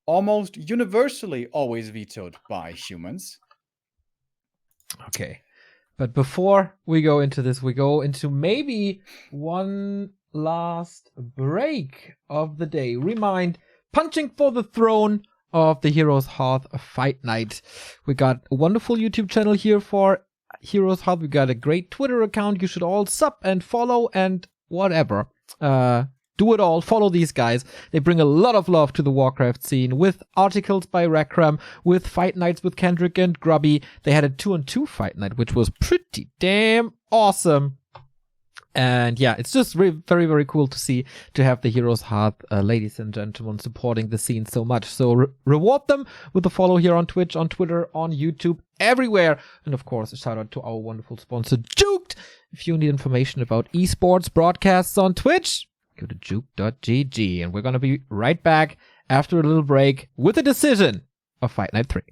Almost universally always vetoed by humans. Okay. But before we go into this, we go into maybe one last break of the day. ReMinD punching for the throne of the Heroes Hearth Fight Night. We got a wonderful YouTube channel here for Heroes Hearth. We got a great Twitter account. You should all sub and follow and whatever. Do it all. Follow these guys. They bring a lot of love to the Warcraft scene with articles by Rekram, with fight nights with Kendrick and Grubby. They had a 2-on-2 fight night, which was pretty damn awesome. And yeah, it's just very, very cool to have the Heroes Hearth ladies and gentlemen supporting the scene so much. So reward them with a follow here on Twitch, on Twitter, on YouTube, everywhere. And of course, a shout out to our wonderful sponsor, Juked. If you need information about esports broadcasts on Twitch, go to juke.gg. And we're going to be right back after a little break with a decision of Fight Night 3.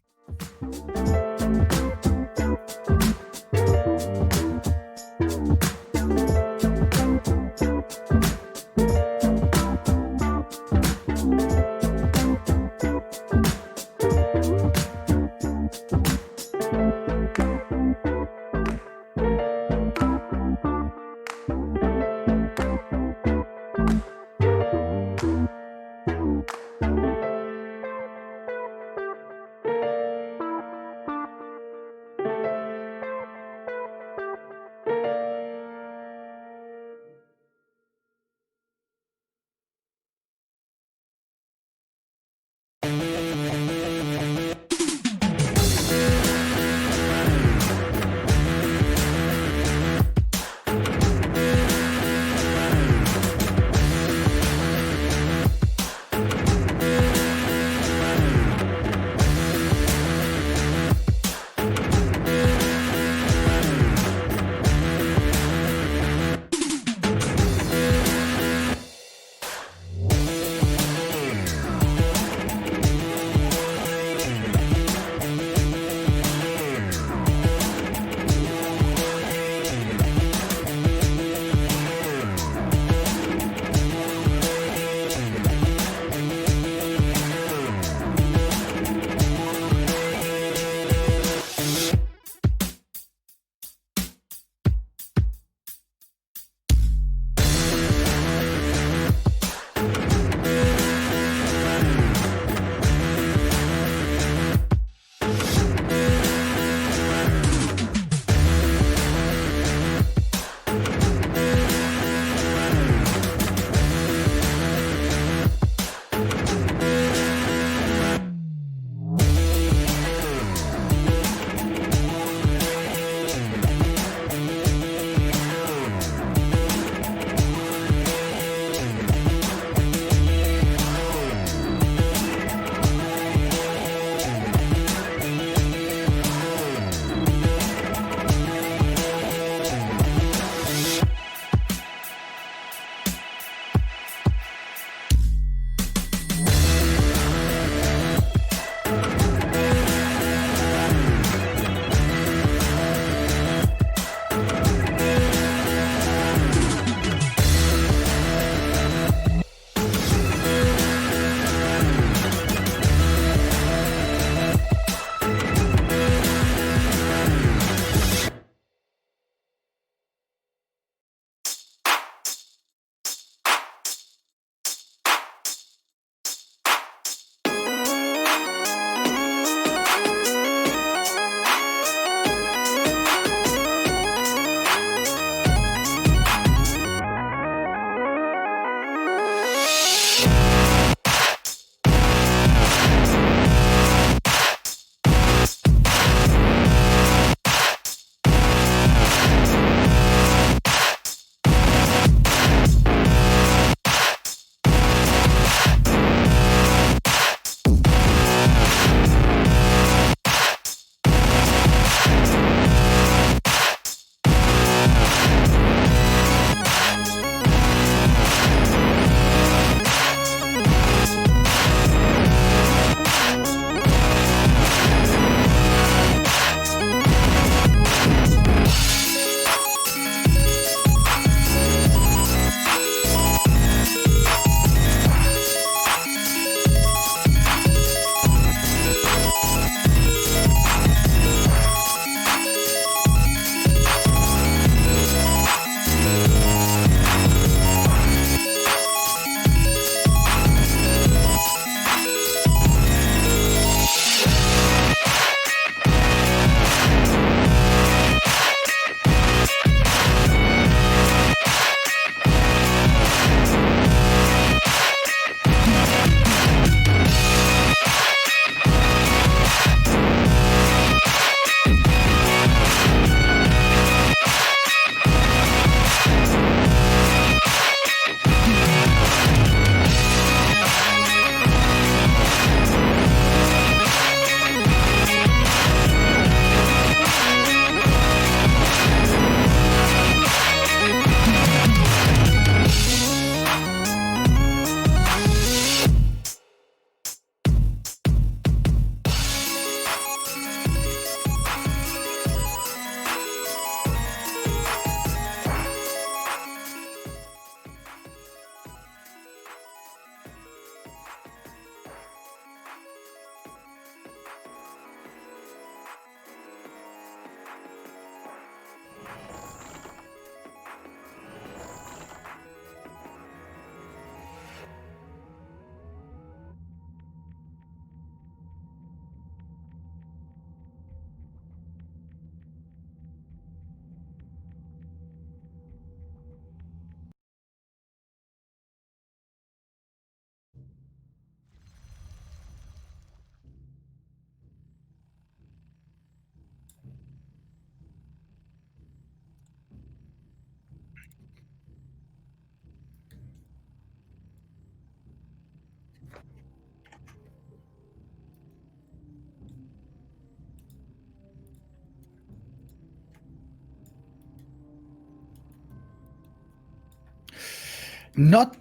Not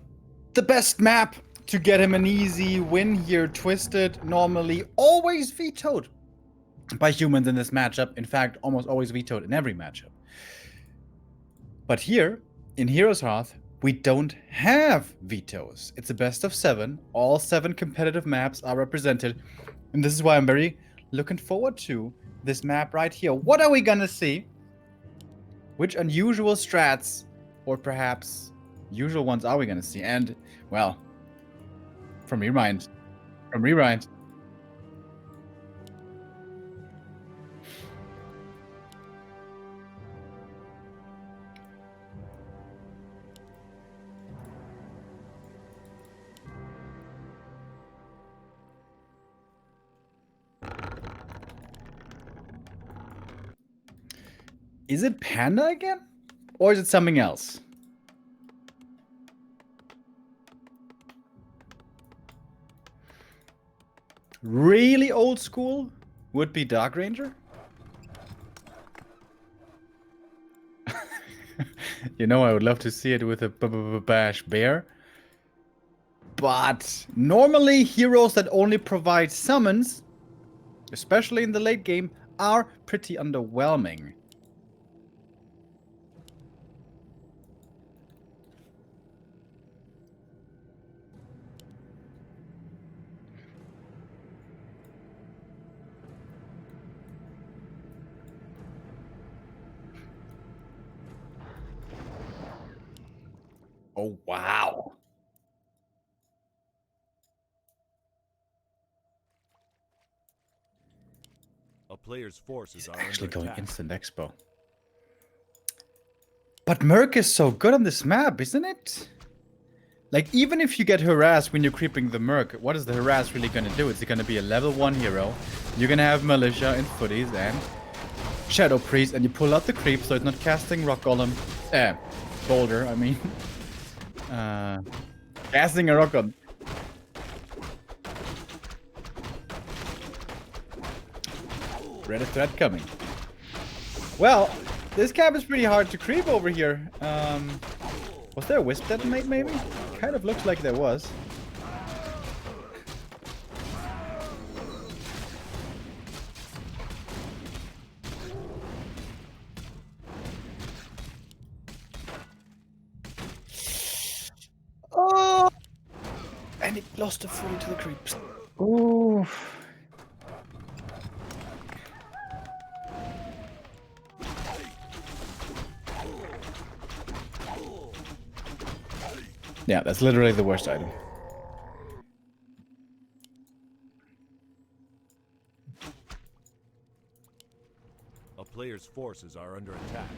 the best map to get him an easy win here. Twisted, normally always vetoed by humans in this matchup. In fact, almost always vetoed in every matchup. But here, in Heroes Hearth, we don't have vetoes. It's a best of 7. All 7 competitive maps are represented. And this is why I'm very looking forward to this map right here. What are we gonna see? Which unusual strats, or perhaps usual ones, are we gonna see? And, well, from ReMinD. Is it Panda again? Or is it something else? Really old school would be Dark Ranger? You know, I would love to see it with a bash bear. But normally heroes that only provide summons, especially in the late game, are pretty underwhelming. Oh, wow. A player's forces He's are actually under going attack. instant expo. But Merc is so good on this map, isn't it? Like, even if you get harassed when you're creeping the Merc, what is the harass really gonna do? Is it gonna be a level 1 hero? You're gonna have Militia and Footies and Shadow Priest, and you pull out the creep so it's not casting Rock Golem. Boulder, I mean. Casting a Rock Golem. Red threat coming. Well, this cap is pretty hard to creep over here. Was there a Wisp detonate maybe? Kind of looks like there was. Oh! And it lost a fully to the creeps. Oh. Yeah, that's literally the worst item. A player's forces are under attack.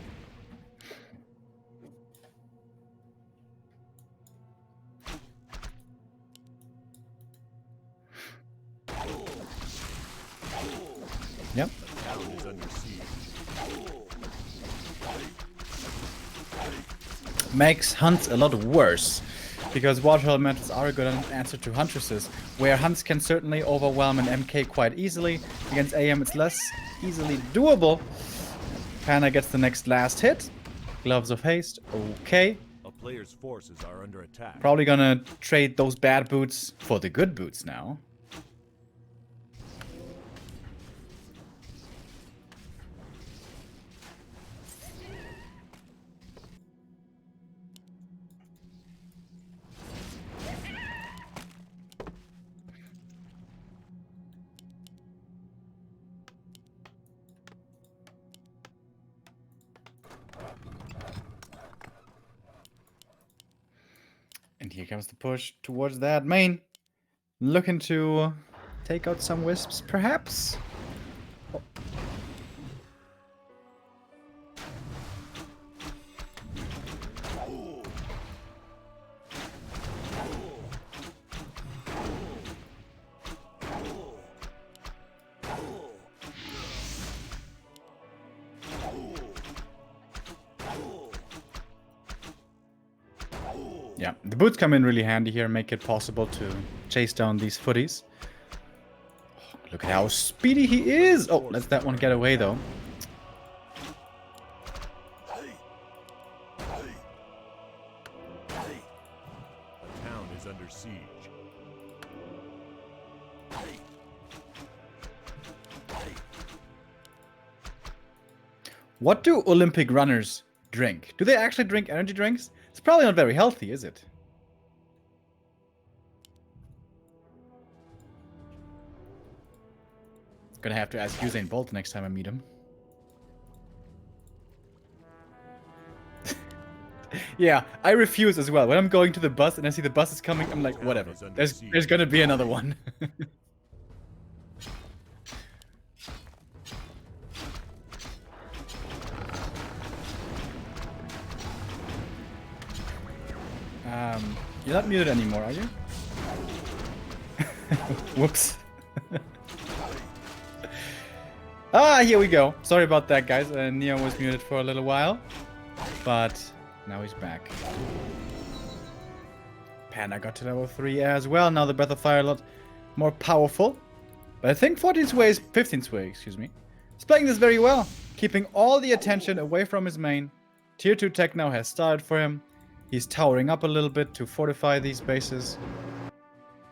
Yep. The town is under siege. Makes hunts a lot worse, because water elementals are a good answer to huntresses, where hunts can certainly overwhelm an MK quite easily. Against AM it's less easily doable. Panda gets the next last hit. Gloves of Haste, okay. A player's forces are under attack. Probably gonna trade those bad boots for the good boots now. And here comes the push towards that main. Looking to take out some wisps, perhaps? Oh. Yeah, the boots come in really handy here, make it possible to chase down these footies. Oh, look at how speedy he is! Oh, let that one get away though. What do Olympic runners drink? Do they actually drink energy drinks? It's probably not very healthy, is it? Gonna have to ask Usain Bolt next time I meet him. Yeah, I refuse as well. When I'm going to the bus and I see the bus is coming, I'm like, whatever. There's gonna be another one. You're not muted anymore, are you? Whoops. Here we go. Sorry about that, guys. Neo was muted for a little while, but now he's back. Panda got to level 3 as well. Now the Breath of Fire a lot more powerful. But I think 15th Sway, excuse me, is playing this very well, keeping all the attention away from his main. Tier 2 tech now has started for him. He's towering up a little bit to fortify these bases.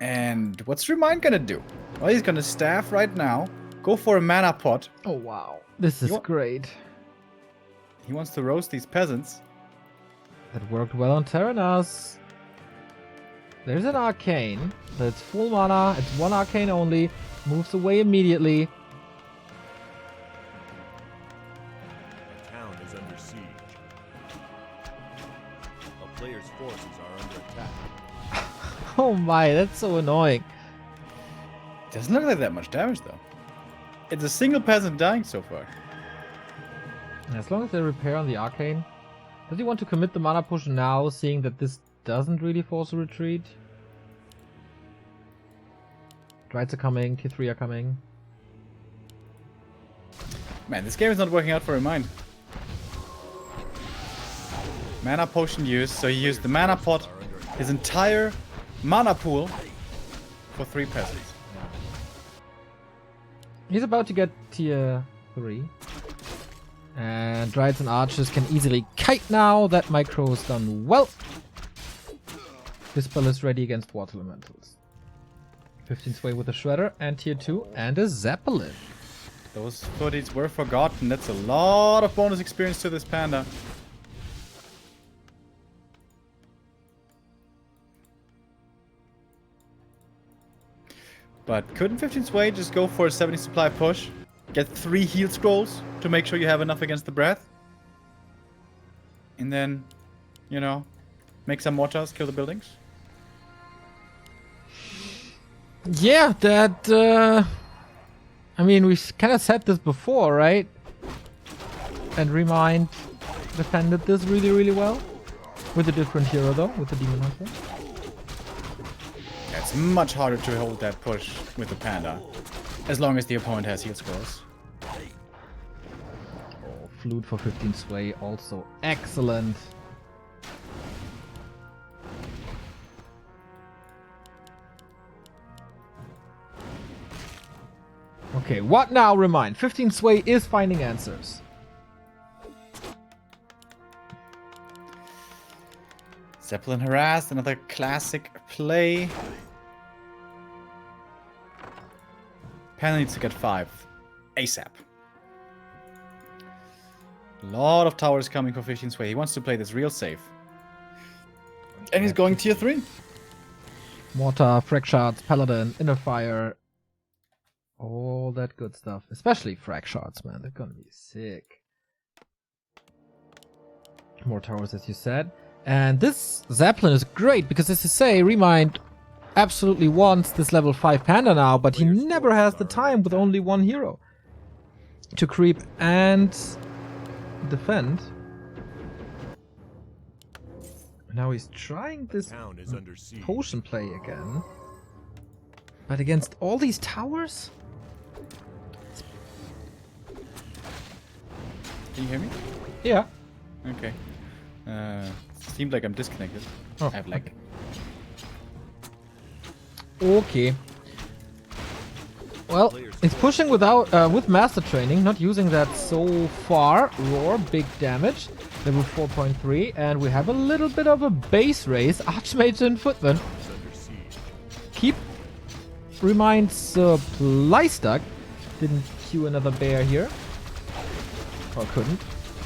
And what's ReMinD gonna do? Well, he's gonna staff right now. Go for a mana pot. Oh, wow. This is great. He wants to roast these peasants. That worked well on Terranas. There's an arcane. So it's full mana. It's one arcane only. Moves away immediately. The town is under siege. A player's forces are under attack. Oh my, that's so annoying. Doesn't look like that much damage though. It's a single peasant dying so far. As long as they repair on the arcane. Does he want to commit the mana push now, seeing that this doesn't really force a retreat? Drides are coming, Tier 3 are coming. Man, this game is not working out for ReMinD. Mana potion used, so he used the mana pot, his entire mana pool, for 3 peasants. He's about to get Tier 3. And Drides and Archers can easily kite now. That micro is done well. This spell is ready against Water Elementals. 15 Sway with a Shredder and Tier 2 and a Zeppelin. Those footies were forgotten. That's a lot of bonus experience to this panda. But couldn't 15 Sway just go for a 70 supply push? Get 3 heal scrolls to make sure you have enough against the breath? And then, you know, make some mortars, kill the buildings? Yeah, that... I mean, we've kind of said this before, right? And ReMinD defended this really, really well. With a different hero, though, with the Demon Hunter. Yeah, it's much harder to hold that push with the panda. As long as the opponent has heal scrolls. Oh, Flute for 15 Sway, also excellent. Okay, what now, ReMinD? 15 Sway is finding answers. Zeppelin harassed, another classic play. Panda needs to get 5 ASAP. A lot of towers coming for 15 Sway. He wants to play this real safe. And he's going Tier 3. Mortar, Frag Shards, Paladin, Inner Fire. All that good stuff. Especially Frag Shards, man. They're gonna be sick. More towers, as you said. And this Zeppelin is great because, as you say, ReMinD absolutely wants this level 5 panda now, but he never has the time with only one hero to creep and defend. Now he's trying this potion play again. But against all these towers? Can you hear me? Yeah. Okay. Seemed like I'm disconnected. Oh, I have lag. Okay. Well, it's pushing without with master training, not using that so far. Roar, big damage, level 4.3, and we have a little bit of a base race. Archmage and Footman keep ReMinD supply stuck. Didn't queue another bear here, or couldn't.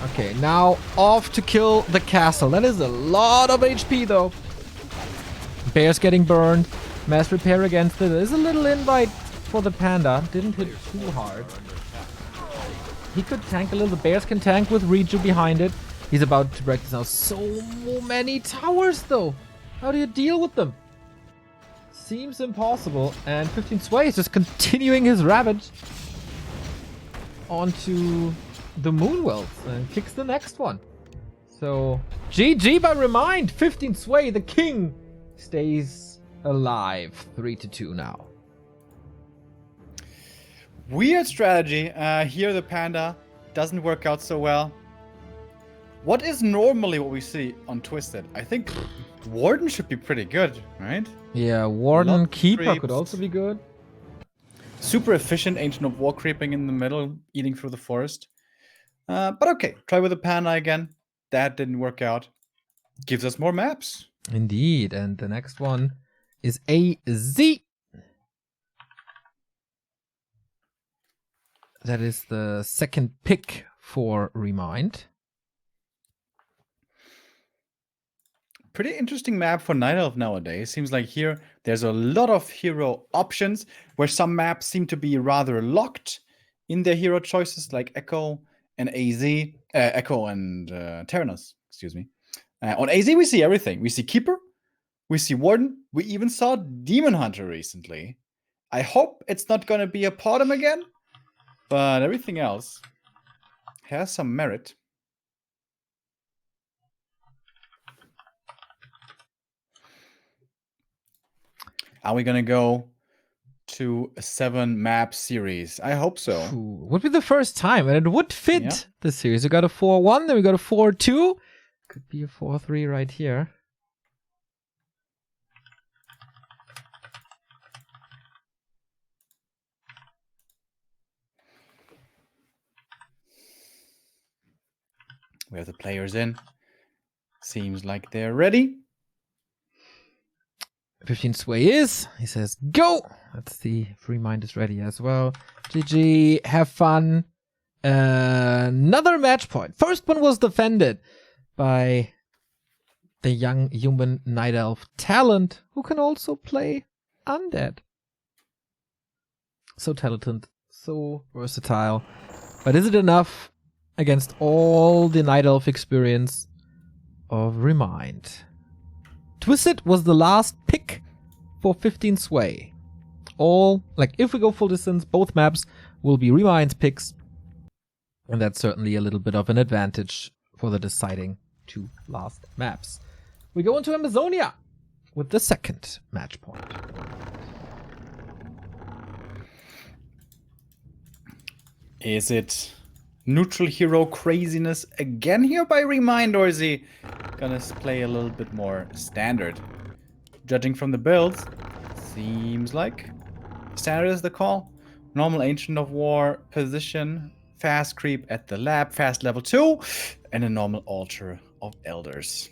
Okay, now off to kill the castle. That is a lot of HP though. Bear's getting burned. Mass repair against it. There's a little invite for the panda. Didn't hit too hard. He could tank a little. The bears can tank with Reju behind it. He's about to break this now. So many towers though. How do you deal with them? Seems impossible. And 15 Sway is just continuing his ravage onto the Moonwells and kicks the next one. So GG by ReMinD. 15 Sway, the king, stays alive. 3-2 now. Weird strategy. Here the panda doesn't work out so well. What is normally what we see on Twisted? I think Warden should be pretty good, right? Yeah, Warden Lot Keeper creeps. could also be good. Super efficient Ancient of War creeping in the middle, eating through the forest. But okay, try with the panda again. That didn't work out. Gives us more maps. Indeed, and the next one is AZ. That is the second pick for ReMinD. Pretty interesting map for Night Elf nowadays. Seems like here there's a lot of hero options, where some maps seem to be rather locked in their hero choices, like Echo and AZ. Echo and Terranos, excuse me. On AZ we see everything. We see Keeper, we see Warden, we even saw Demon Hunter recently. I hope it's not going to be a Potom again, but everything else has some merit. Are we going to go to a 7-map series? I hope so. Ooh, would be the first time, and it would fit Yeah. the series. We got a 4-1, then we got a 4-2. Could be a 4-3 right here. We have the players in. Seems like they're ready. 15 Sway is. He says, go! Let's see if ReMinD is ready as well. GG, have fun. Another match point. First one was defended by the young human Night Elf talent, who can also play undead. So talented, so versatile. But is it enough against all the Night Elf experience of ReMinD? Twisted was the last pick for 15 Sway. All, like, if we go full distance, both maps will be ReMind's picks. And that's certainly a little bit of an advantage for the deciding 2 last maps. We go into Amazonia with the second match point. Is it neutral hero craziness again here by ReMinD, or is he gonna play a little bit more standard? Judging from the builds, seems like standard is the call. Normal Ancient of War position, fast creep at the lab, fast level 2, and a normal Altar of Elders.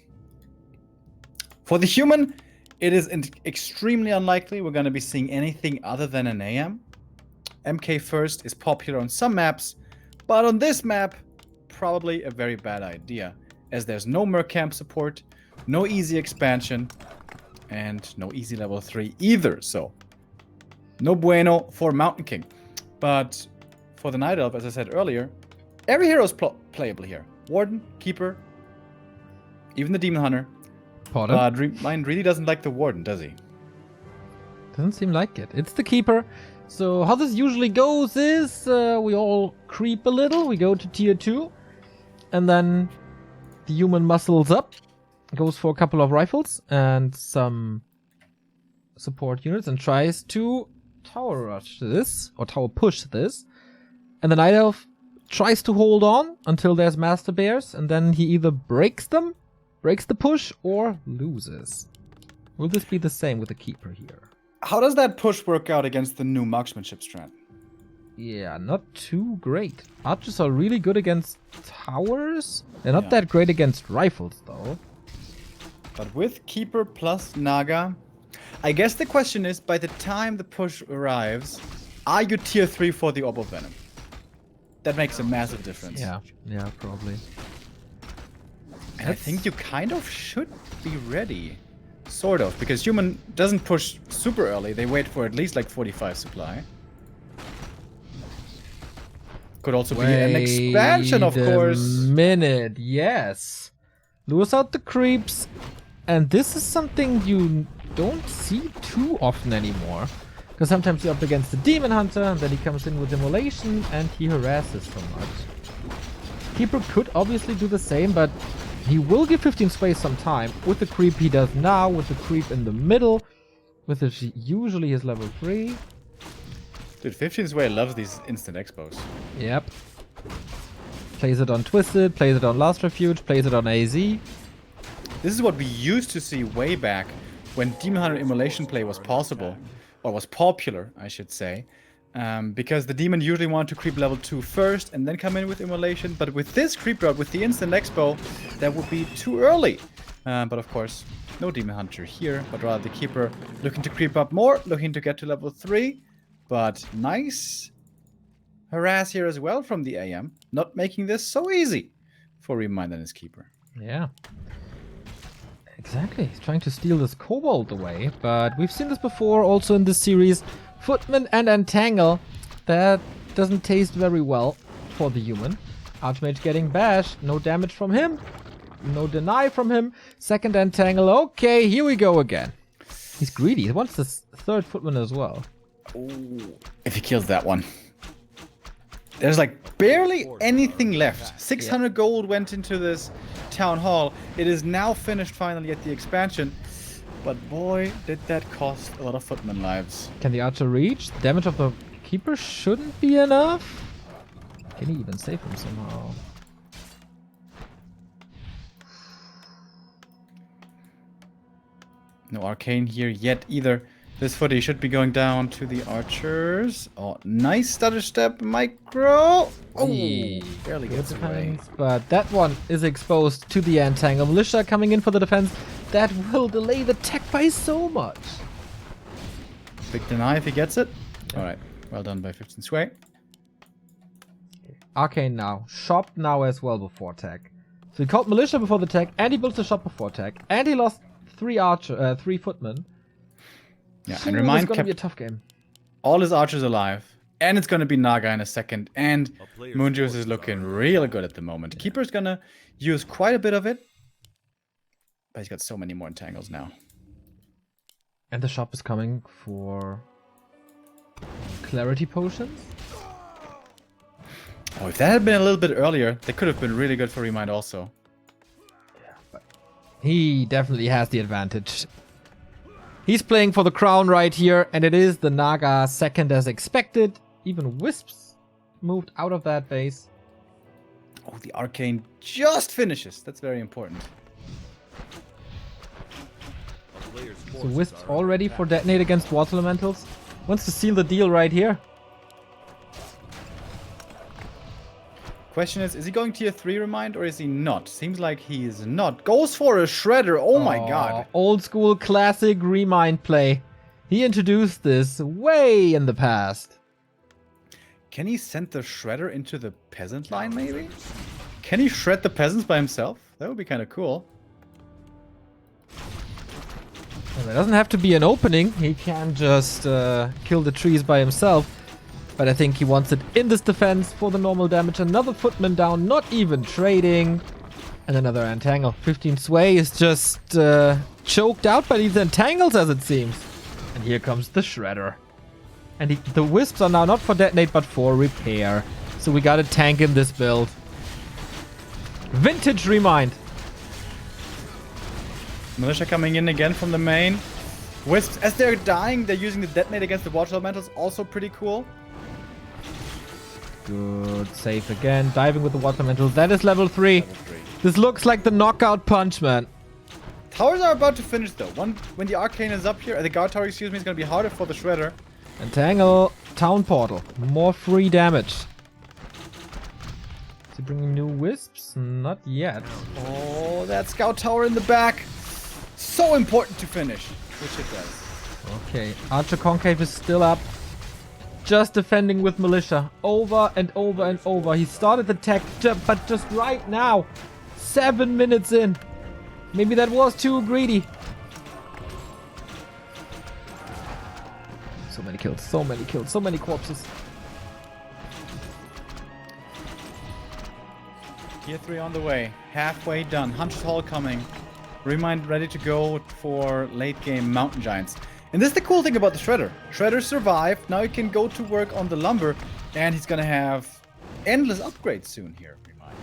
For the human, it is extremely unlikely we're going to be seeing anything other than an AM. MK first is popular on some maps, but on this map, probably a very bad idea, as there's no Merc Camp support, no easy expansion, and no easy level 3 either, so no bueno for Mountain King. But for the Night Elf, as I said earlier, every hero is playable here. Warden, Keeper, even the Demon Hunter. Pardon? But ReMinD really doesn't like the Warden, does he? Doesn't seem like it. It's the Keeper. So how this usually goes is we all creep a little. We go to tier 2. And then the human muscles up. Goes for a couple of rifles and some support units and tries to tower rush this. Or tower push this. And the Night Elf tries to hold on until there's Master Bears. And then he either breaks them, breaks the push, or loses. Will this be the same with the Keeper here? How does that push work out against the new marksmanship strat? Yeah, not too great. Archers are really good against towers. They're not that great against rifles, though. But with Keeper plus Naga, I guess the question is, by the time the push arrives, are you tier 3 for the Orb of Venom? that makes a massive difference. Yeah, probably. And I think you kind of should be ready. Sort of, because human doesn't push super early. They wait for at least like 45 supply. Could also be an expansion, of course. Minute, yes. Lures out the creeps. And this is something you don't see too often anymore. Because sometimes you're up against the Demon Hunter, and then he comes in with Immolation, and he harasses so much. Keeper could obviously do the same, but he will give 15 space some time. With the creep he does now, with the creep in the middle, with his, usually his level 3. Dude, 15 Sway loves these instant expos. Yep. Plays it on Twisted, plays it on Last Refuge, plays it on AZ. This is what we used to see way back when Demon Hunter Immolation play was possible. Or was popular, I should say. Because the demon usually wanted to creep level 2 first and then come in with Immolation. But with this creep route, with the instant expo, that would be too early. But of course, no Demon Hunter here, but rather the Keeper looking to creep up more, looking to get to level 3. But nice harass here as well from the AM. Not making this so easy for ReMinD and his Keeper. Yeah. Exactly. He's trying to steal this Kobold away, but we've seen this before also in this series. Footman and Entangle. That doesn't taste very well for the human. Archmage getting bashed. No damage from him. No deny from him. Second Entangle. Okay, here we go again. He's greedy. He wants this third Footman as well. Ooh. If he kills that one. There's like barely anything left. 600 gold went into this town hall. It is now finished finally at the expansion. But boy, did that cost a lot of Footman lives. Can the archer reach? Damage of the Keeper shouldn't be enough. Can he even save him somehow? No arcane here yet either. This footy should be going down to the archers. Oh, nice stutter step, micro. Oh, barely gets away. But that one is exposed to the Entangle. Militia coming in for the defense. That will delay the tech by so much. Big deny if he gets it. All right, well done by 15 Sway. Arcane now. Shop now as well before tech. So he called Militia before the tech, and he built the shop before tech, and he lost 3 Footmen. Yeah, and ReMinD gonna be a tough game. All his archers alive. And it's gonna be Naga in a second. And Moonjuice is looking real good at the moment. Keeper's gonna use quite a bit of it. But he's got so many more entangles now. And the shop is coming for clarity potions. Oh, if that had been a little bit earlier, that could have been really good for ReMinD also. Yeah, but he definitely has the advantage. He's playing for the crown right here, and it is the Naga second as expected. Even Wisps moved out of that base. Oh, the arcane just finishes. That's very important. So Wisps all ready for detonate against water elementals. Wants to seal the deal right here. Question is he going tier 3 ReMinD or is he not? Seems like he is not. Goes for a shredder. Oh my god. Old school classic ReMinD play. He introduced this way in the past. Can he send the shredder into the peasant line maybe? Can he shred the peasants by himself? That would be kind of cool. Well, there doesn't have to be an opening. He can just kill the trees by himself. But I think he wants it in this defense for the normal damage. Another Footman down, not even trading. And another Entangle. 15 Sway is just choked out by these Entangles as it seems. And here comes the Shredder. And the Wisps are now not for detonate but for repair. So we got a tank in this build. Vintage ReMinD. Militia coming in again from the main. Wisps, as they're dying, they're using the detonate against the water elementals. Also pretty cool. Good save again. Diving with the water elemental. That is level 3. This looks like the knockout punch, man. Towers are about to finish though. When the arcane is up here, the guard tower, excuse me, is going to be harder for the shredder. Entangle. Town portal. More free damage. Is he bringing new wisps? Not yet. Oh, that scout tower in the back. So important to finish. Which it does. Okay. Archer Concave is still up. just defending with militia over and over and over. He started the tech, but just right now, 7 minutes in. Maybe that was too greedy. So many kills, so many kills, so many corpses. Tier 3 on the way. Halfway done. Hunter's Hall coming. ReMinD ready to go for late game Mountain Giants. And this is the cool thing about the Shredder. Shredder survived. Now he can go to work on the lumber. And he's gonna have endless upgrades soon here, ReMinD.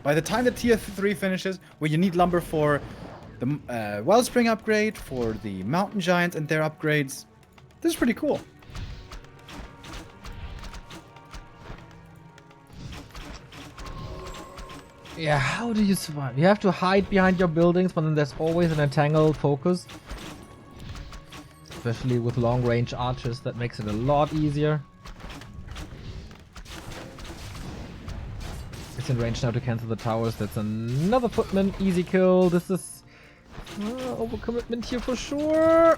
By the time the Tier 3 finishes, where you need lumber for the Wellspring upgrade, for the Mountain Giants and their upgrades, this is pretty cool. Yeah, how do you survive? You have to hide behind your buildings, but then there's always an entangled focus. Especially with long-range archers, that makes it a lot easier. It's in range now to cancel the towers. That's another footman. Easy kill. This is overcommitment here for sure.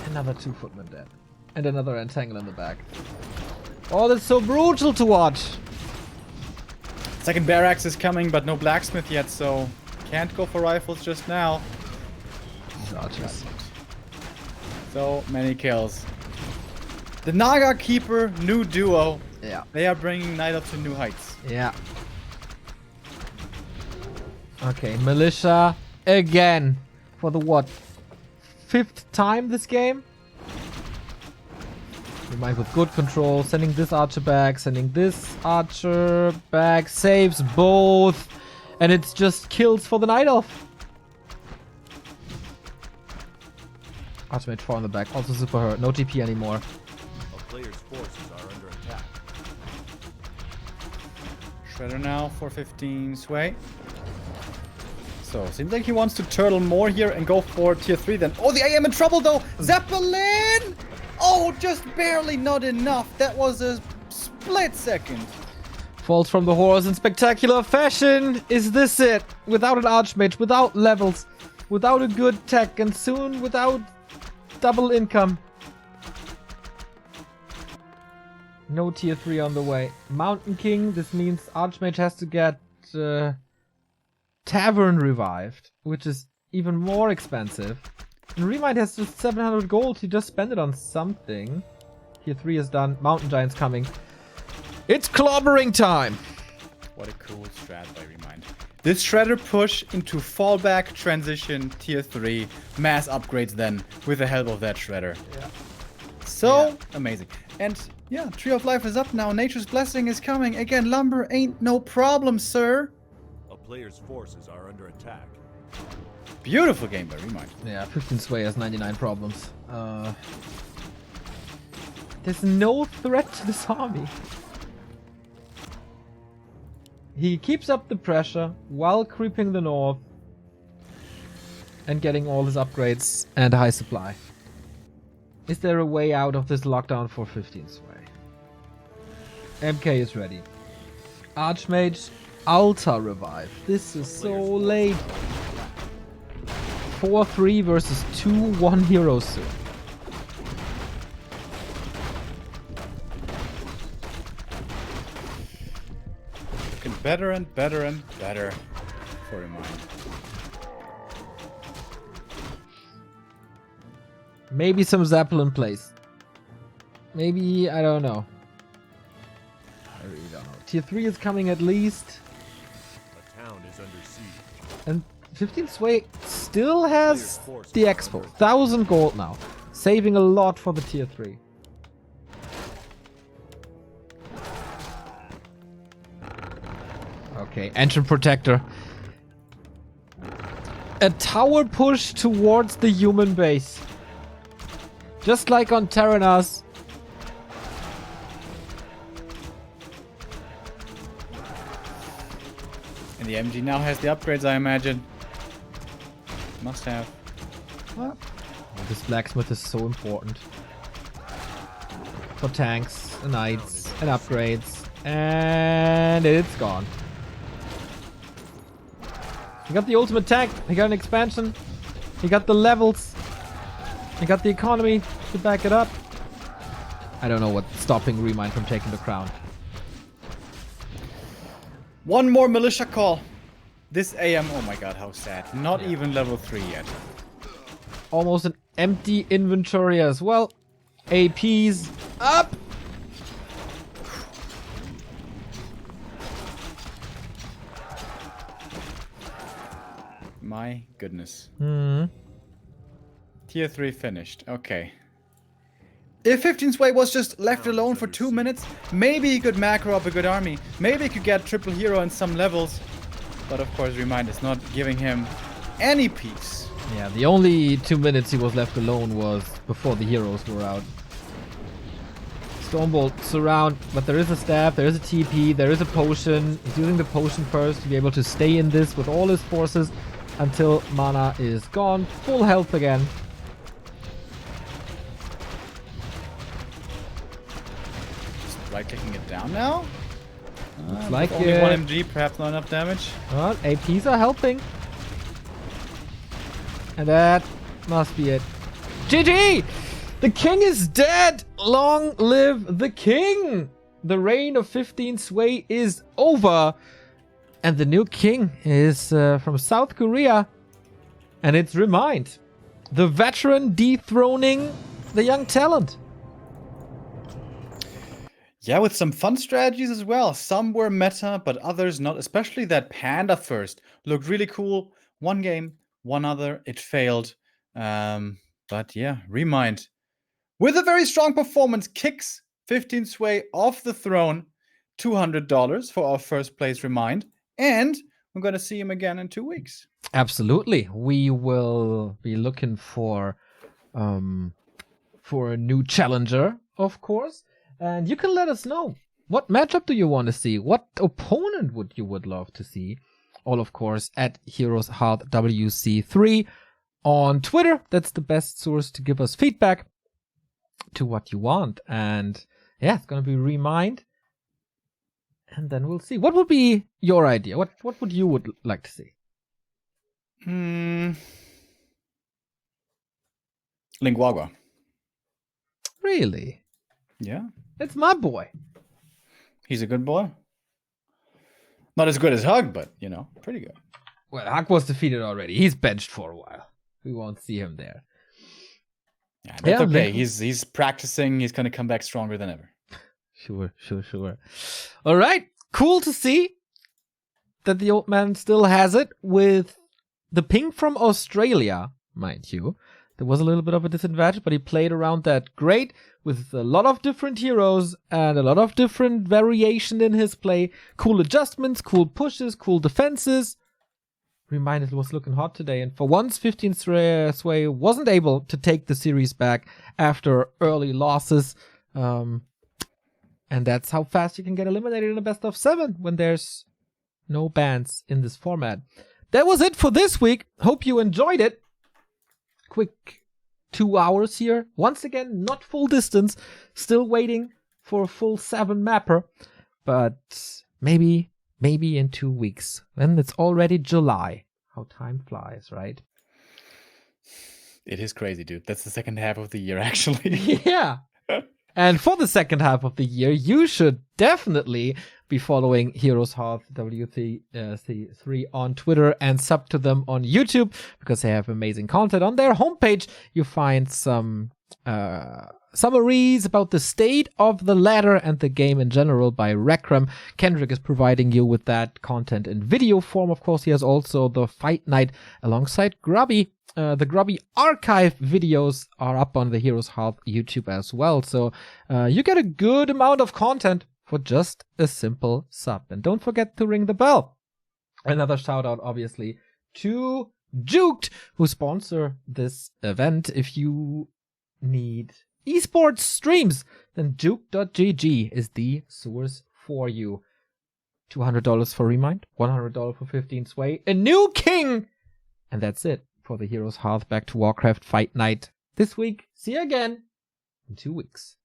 Another 2 footmen dead. And another entangle in the back. Oh, that's so brutal to watch. Second barracks is coming, but no blacksmith yet, so can't go for rifles just now. These archers. So many kills. The Naga Keeper, new duo. Yeah. They are bringing Night up to new heights. Yeah. Okay, militia again. For the what? 5th time this game? ReMinD with good control, sending this archer back, sending this archer back, saves both, and it's just kills for the Night Elf. Archmage 4 on the back, also super hurt, no TP anymore. A player's forces are under attack. Shredder now, 415 sway. So, seems like he wants to turtle more here and go for tier 3 then. Oh, the AM in trouble though! Zeppelin! Oh, just barely not enough. That was a split second. Falls from the horse in spectacular fashion. Is this it? Without an Archmage, without levels, without a good tech, and soon without double income. No tier 3 on the way. Mountain King, this means Archmage has to get Tavern revived, which is even more expensive. And ReMinD has just 700 gold. He just spent it on something. Tier 3 is done. Mountain Giants coming. It's clobbering time! What a cool strat by ReMinD. This Shredder push into fallback transition tier 3. Mass upgrades then with the help of that Shredder. Yeah. So amazing. And yeah, Tree of Life is up now. Nature's Blessing is coming. Again, lumber ain't no problem, sir. A player's forces are under attack. Beautiful game by ReMinD. Yeah, 15 sway has 99 problems. There's no threat to this army. He keeps up the pressure while creeping the north and getting all his upgrades and high supply. Is there a way out of this lockdown for 15 sway? MK is ready. Archmage Alta revive. This is so late. 4-3 versus 2-1 heroes soon. Looking better and better and better for ReMinD. Maybe some Zeppelin plays. Maybe, I don't know. I really don't know. Tier 3 is coming at least. A town is under siege. And 15 sway still has the expo. 1000 gold now. Saving a lot for the tier 3. Okay, Ancient Protector. A tower push towards the human base. Just like on Terranas. And the MG now has the upgrades, I imagine. Must have. Oh, this blacksmith is so important. For tanks, and knights, and upgrades. And it's gone. He got the ultimate tech. He got an expansion. He got the levels. He got the economy. to back it up. I don't know what's stopping ReMinD from taking the crown. One more militia call. This AM, oh my god, how sad. Not even level 3 yet. Almost an empty inventory as well. APs up. My goodness. Hmm. Tier 3 finished. Okay. If 15 Sway was just left alone for 2 minutes, maybe he could macro up a good army. Maybe he could get triple hero in some levels. But of course, ReMinD is not giving him any peace. Yeah, the only 2 minutes he was left alone was before the heroes were out. Stormbolt surround, but there is a stab, there is a TP, there is a potion. He's using the potion first to be able to stay in this with all his forces until mana is gone. Full health again. Right-clicking it down now? Looks like only 1 MG, perhaps not enough damage. Well, APs are helping. And that must be it. GG! The king is dead! Long live the king! The reign of 15 Sway is over. And the new king is from South Korea. And it's ReMinD. The veteran dethroning the young talent. Yeah, with some fun strategies as well. Some were meta, but others not. Especially that Panda first looked really cool. One game, one other. It failed. But yeah, ReMinD, with a very strong performance, kicks 15 Sway off the throne. $200 for our first place ReMinD. And we're going to see him again in 2 weeks. Absolutely. We will be looking for a new challenger, of course. And you can let us know, what matchup do you want to see? What opponent would you love to see? All, of course, at HeroesHearth WC3 on Twitter. That's the best source to give us feedback to what you want. And yeah, it's going to be ReMinD. And then we'll see. What would be your idea? What would you like to see? Lingwawa. Really? Yeah. It's my boy. He's a good boy. Not as good as Hug, but, you know, pretty good. Well, Hug was defeated already. He's benched for a while. We won't see him there. Yeah, that's okay. He's practicing. He's going to come back stronger than ever. Sure. All right. Cool to see that the old man still has it with the ping from Australia, mind you. There was a little bit of a disadvantage, but he played around that great with a lot of different heroes and a lot of different variation in his play. Cool adjustments, cool pushes, cool defenses. ReMinD was looking hot today, and for once 15 Sway wasn't able to take the series back after early losses. And that's how fast you can get eliminated in a best of 7 when there's no bans in this format. That was it for this week. Hope you enjoyed it. Quick 2 hours here. Once again, not full distance. Still waiting for a full 7 mapper. But maybe in 2 weeks. Then it's already July. How time flies, right? It is crazy, dude. That's the second half of the year, actually. Yeah. And for the second half of the year, you should definitely be following Heroes Hearth WC3 on Twitter and sub to them on YouTube because they have amazing content. On their homepage, you find some summaries about the state of the ladder and the game in general by Rekram. Kendrick is providing you with that content in video form. Of course, he has also the Fight Night alongside Grubby. The Grubby archive videos are up on the Heroes Hearth YouTube as well. So you get a good amount of content for just a simple sub. And don't forget to ring the bell. Another shout out, obviously, to Juked, who sponsor this event. If you need esports streams, then juke.gg is the source for you. $200 for ReMinD, $100 for 15 Sway, a new king! And that's it for the Heroes Hearth Back to Warcraft Fight Night this week. See you again in 2 weeks.